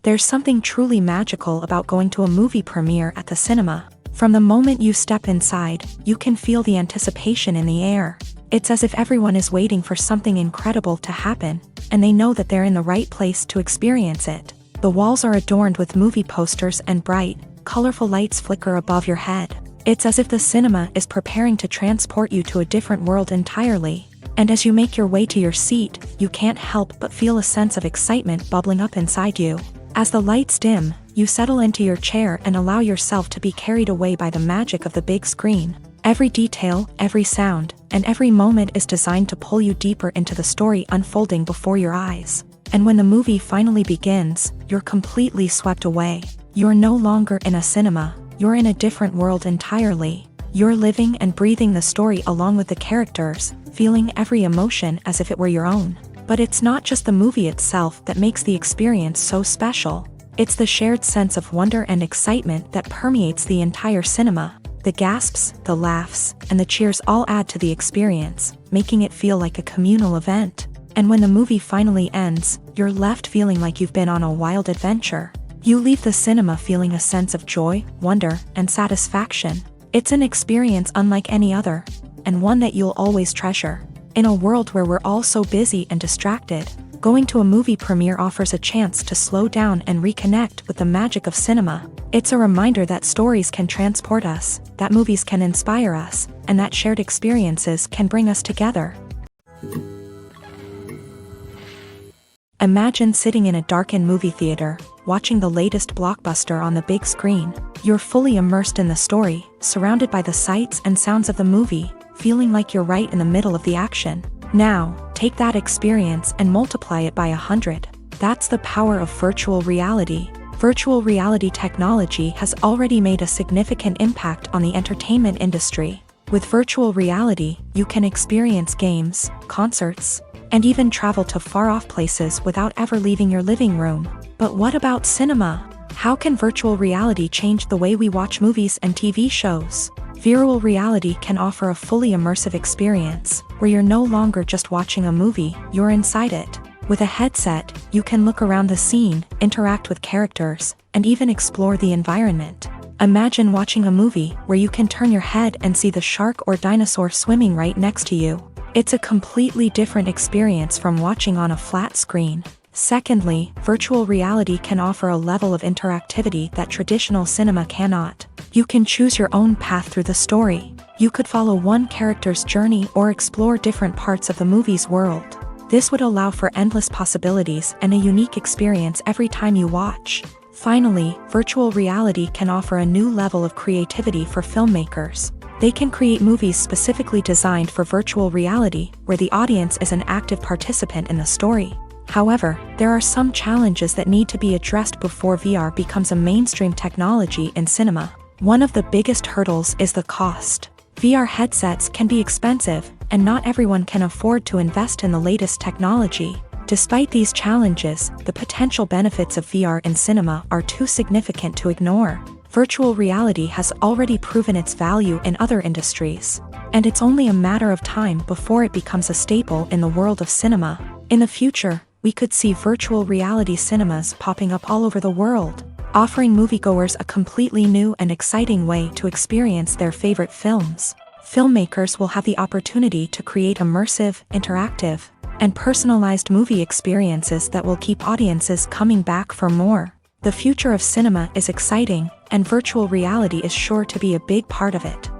There's something truly magical about going to a movie premiere at the cinema. From the moment you step inside, you can feel the anticipation in the air. It's as if everyone is waiting for something incredible to happen, and they know that they're in the right place to experience it. The walls are adorned with movie posters and bright, colorful lights flicker above your head. It's as if the cinema is preparing to transport you to a different world entirely. And as you make your way to your seat, you can't help but feel a sense of excitement bubbling up inside you. As the lights dim, you settle into your chair and allow yourself to be carried away by the magic of the big screen. Every detail, every sound, and every moment is designed to pull you deeper into the story unfolding before your eyes. And when the movie finally begins, you're completely swept away. You're no longer in a cinema, you're in a different world entirely. You're living and breathing the story along with the characters, feeling every emotion as if it were your own. But it's not just the movie itself that makes the experience so special. It's the shared sense of wonder and excitement that permeates the entire cinema. The gasps, the laughs, and the cheers all add to the experience, making it feel like a communal event. And when the movie finally ends, you're left feeling like you've been on a wild adventure. You leave the cinema feeling a sense of joy, wonder, and satisfaction. It's an experience unlike any other, and one that you'll always treasure. In a world where we're all so busy and distracted, going to a movie premiere offers a chance to slow down and reconnect with the magic of cinema. It's a reminder that stories can transport us, that movies can inspire us, and that shared experiences can bring us together. Imagine sitting in a darkened movie theater, watching the latest blockbuster on the big screen. You're fully immersed in the story, surrounded by the sights and sounds of the movie, feeling like you're right in the middle of the action. Now, take that experience and multiply it by 100. That's the power of virtual reality. Virtual reality technology has already made a significant impact on the entertainment industry. With virtual reality, you can experience games, concerts, and even travel to far-off places without ever leaving your living room. But what about cinema? How can virtual reality change the way we watch movies and TV shows? Virtual reality can offer a fully immersive experience, where you're no longer just watching a movie, you're inside it. With a headset, you can look around the scene, interact with characters, and even explore the environment. Imagine watching a movie where you can turn your head and see the shark or dinosaur swimming right next to you. It's a completely different experience from watching on a flat screen. Secondly, virtual reality can offer a level of interactivity that traditional cinema cannot. You can choose your own path through the story. You could follow one character's journey or explore different parts of the movie's world. This would allow for endless possibilities and a unique experience every time you watch. Finally, virtual reality can offer a new level of creativity for filmmakers. They can create movies specifically designed for virtual reality, where the audience is an active participant in the story. However, there are some challenges that need to be addressed before VR becomes a mainstream technology in cinema. One of the biggest hurdles is the cost. VR headsets can be expensive, and not everyone can afford to invest in the latest technology. Despite these challenges, the potential benefits of VR in cinema are too significant to ignore. Virtual reality has already proven its value in other industries, and it's only a matter of time before it becomes a staple in the world of cinema. In the future, we could see virtual reality cinemas popping up all over the world, offering moviegoers a completely new and exciting way to experience their favorite films. Filmmakers will have the opportunity to create immersive, interactive, and personalized movie experiences that will keep audiences coming back for more. The future of cinema is exciting, and virtual reality is sure to be a big part of it.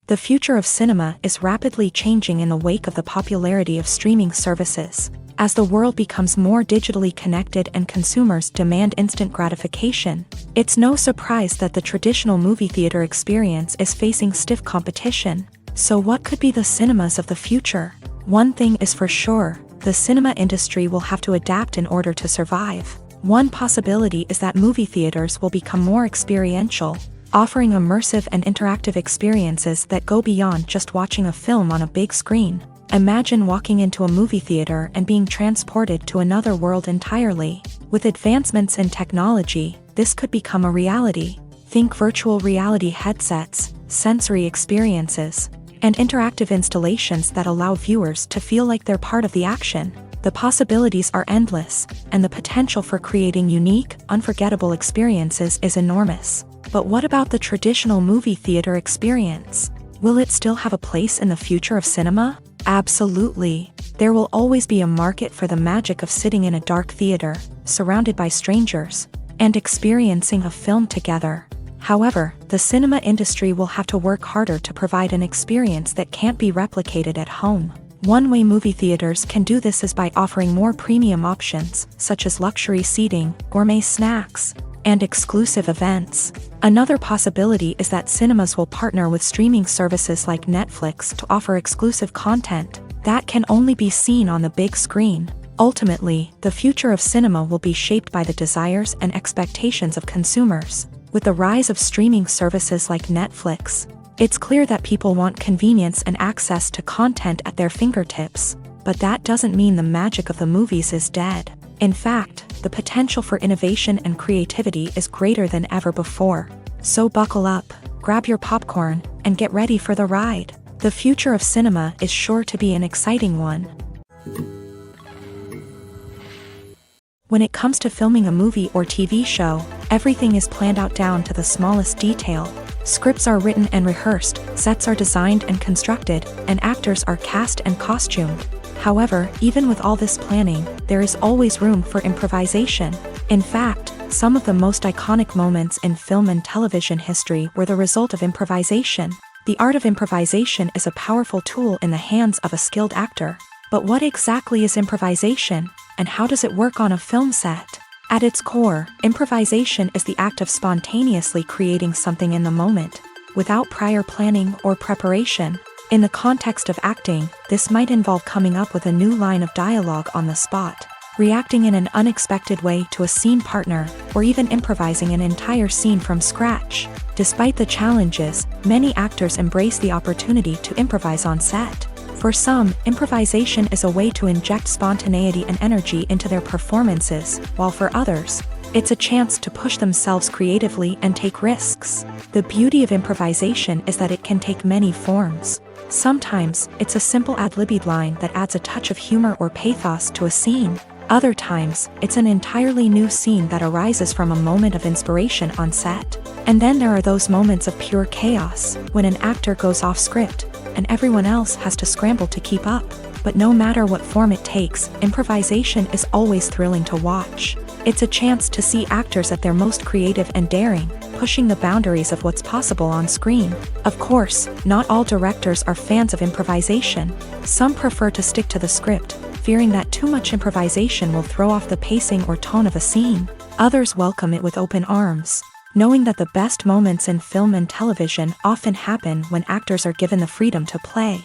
The future of cinema is rapidly changing in the wake of the popularity of streaming services. As the world becomes more digitally connected and consumers demand instant gratification, it's no surprise that the traditional movie theater experience is facing stiff competition. So what could be the cinemas of the future? One thing is for sure, the cinema industry will have to adapt in order to survive. One possibility is that movie theaters will become more experiential, offering immersive and interactive experiences that go beyond just watching a film on a big screen. Imagine walking into a movie theater and being transported to another world entirely. With advancements in technology, this could become a reality. Think virtual reality headsets, sensory experiences, and interactive installations that allow viewers to feel like they're part of the action. The possibilities are endless, and the potential for creating unique, unforgettable experiences is enormous. But what about the traditional movie theater experience? Will it still have a place in the future of cinema? Absolutely. There will always be a market for the magic of sitting in a dark theater, surrounded by strangers, and experiencing a film together. However, the cinema industry will have to work harder to provide an experience that can't be replicated at home. One way movie theaters can do this is by offering more premium options, such as luxury seating, gourmet snacks, and exclusive events. Another possibility is that cinemas will partner with streaming services like Netflix to offer exclusive content that can only be seen on the big screen. Ultimately, the future of cinema will be shaped by the desires and expectations of consumers. With the rise of streaming services like Netflix, it's clear that people want convenience and access to content at their fingertips. But that doesn't mean the magic of the movies is dead. In fact, the potential for innovation and creativity is greater than ever before. So buckle up, grab your popcorn, and get ready for the ride. The future of cinema is sure to be an exciting one. When it comes to filming a movie or TV show, everything is planned out down to the smallest detail. Scripts are written and rehearsed, sets are designed and constructed, and actors are cast and costumed. However, even with all this planning, there is always room for improvisation. In fact, some of the most iconic moments in film and television history were the result of improvisation. The art of improvisation is a powerful tool in the hands of a skilled actor. But what exactly is improvisation, and how does it work on a film set? At its core, improvisation is the act of spontaneously creating something in the moment, without prior planning or preparation. In the context of acting, this might involve coming up with a new line of dialogue on the spot, reacting in an unexpected way to a scene partner, or even improvising an entire scene from scratch. Despite the challenges, many actors embrace the opportunity to improvise on set. For some, improvisation is a way to inject spontaneity and energy into their performances, while for others, it's a chance to push themselves creatively and take risks. The beauty of improvisation is that it can take many forms. Sometimes, it's a simple ad-libbed line that adds a touch of humor or pathos to a scene. Other times, it's an entirely new scene that arises from a moment of inspiration on set. And then there are those moments of pure chaos, when an actor goes off script, and everyone else has to scramble to keep up. But no matter what form it takes, improvisation is always thrilling to watch. It's a chance to see actors at their most creative and daring, pushing the boundaries of what's possible on screen. Of course, not all directors are fans of improvisation. Some prefer to stick to the script, fearing that too much improvisation will throw off the pacing or tone of a scene. Others welcome it with open arms, knowing that the best moments in film and television often happen when actors are given the freedom to play.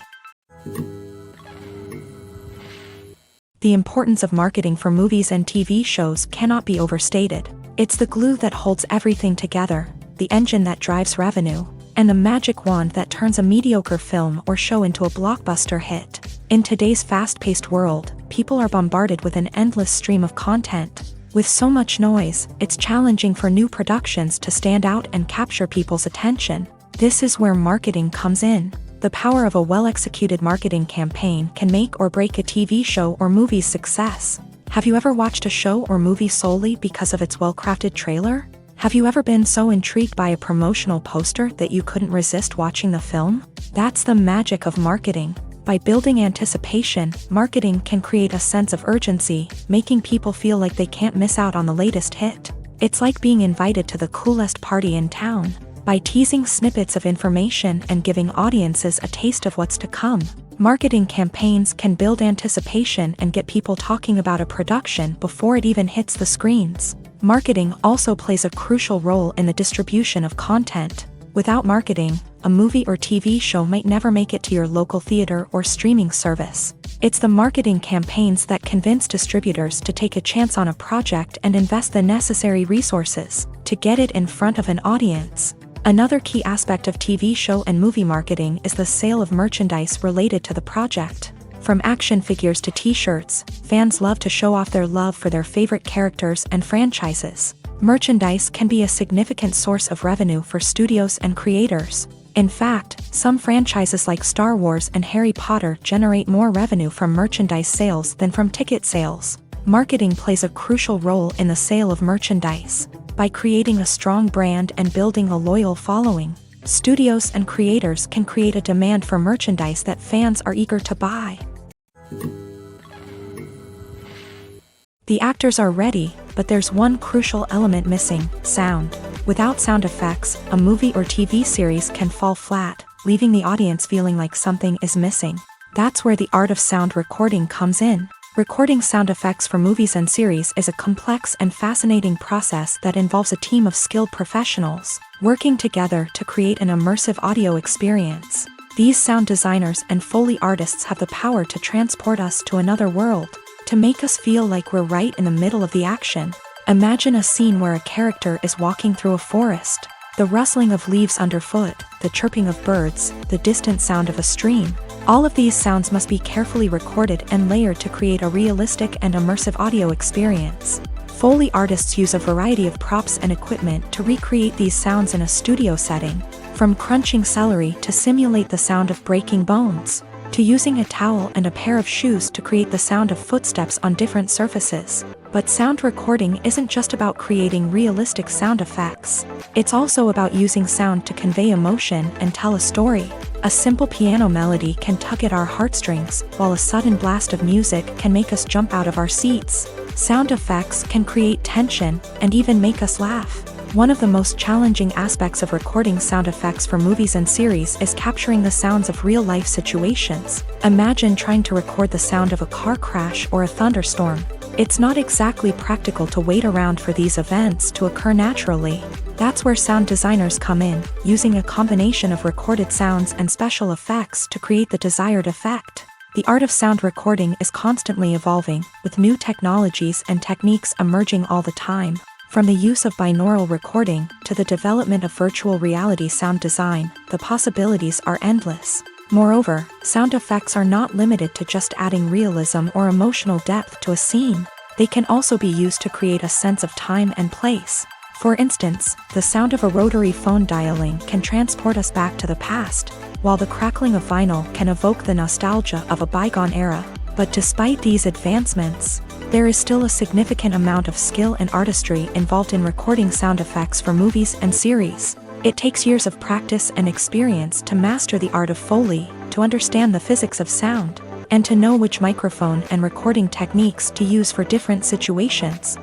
The importance of marketing for movies and TV shows cannot be overstated. It's the glue that holds everything together, the engine that drives revenue, and the magic wand that turns a mediocre film or show into a blockbuster hit. In today's fast-paced world, people are bombarded with an endless stream of content. With so much noise, it's challenging for new productions to stand out and capture people's attention. This is where marketing comes in. The power of a well-executed marketing campaign can make or break a TV show or movie's success. Have you ever watched a show or movie solely because of its well-crafted trailer? Have you ever been so intrigued by a promotional poster that you couldn't resist watching the film? That's the magic of marketing. By building anticipation, marketing can create a sense of urgency, making people feel like they can't miss out on the latest hit. It's like being invited to the coolest party in town. By teasing snippets of information and giving audiences a taste of what's to come, marketing campaigns can build anticipation and get people talking about a production before it even hits the screens. Marketing also plays a crucial role in the distribution of content. Without marketing, a movie or TV show might never make it to your local theater or streaming service. It's the marketing campaigns that convince distributors to take a chance on a project and invest the necessary resources to get it in front of an audience. Another key aspect of TV show and movie marketing is the sale of merchandise related to the project. From action figures to t-shirts, fans love to show off their love for their favorite characters and franchises. Merchandise can be a significant source of revenue for studios and creators. In fact, some franchises like Star Wars and Harry Potter generate more revenue from merchandise sales than from ticket sales. Marketing plays a crucial role in the sale of merchandise. By creating a strong brand and building a loyal following, studios and creators can create a demand for merchandise that fans are eager to buy. The actors are ready, but there's one crucial element missing: sound. Without sound effects, a movie or TV series can fall flat, leaving the audience feeling like something is missing. That's where the art of sound recording comes in. Recording sound effects for movies and series is a complex and fascinating process that involves a team of skilled professionals working together to create an immersive audio experience. These sound designers and Foley artists have the power to transport us to another world, to make us feel like we're right in the middle of the action. Imagine a scene where a character is walking through a forest. The rustling of leaves underfoot, the chirping of birds, the distant sound of a stream. All of these sounds must be carefully recorded and layered to create a realistic and immersive audio experience. Foley artists use a variety of props and equipment to recreate these sounds in a studio setting, from crunching celery to simulate the sound of breaking bones, to using a towel and a pair of shoes to create the sound of footsteps on different surfaces. But sound recording isn't just about creating realistic sound effects. It's also about using sound to convey emotion and tell a story. A simple piano melody can tug at our heartstrings, while a sudden blast of music can make us jump out of our seats. Sound effects can create tension and even make us laugh. One of the most challenging aspects of recording sound effects for movies and series is capturing the sounds of real-life situations. Imagine trying to record the sound of a car crash or a thunderstorm. It's not exactly practical to wait around for these events to occur naturally. That's where sound designers come in, using a combination of recorded sounds and special effects to create the desired effect. The art of sound recording is constantly evolving, with new technologies and techniques emerging all the time. From the use of binaural recording to the development of virtual reality sound design, the possibilities are endless. Moreover, sound effects are not limited to just adding realism or emotional depth to a scene. They can also be used to create a sense of time and place. For instance, the sound of a rotary phone dialing can transport us back to the past, while the crackling of vinyl can evoke the nostalgia of a bygone era. But despite these advancements, there is still a significant amount of skill and artistry involved in recording sound effects for movies and series. It takes years of practice and experience to master the art of Foley, to understand the physics of sound, and to know which microphone and recording techniques to use for different situations.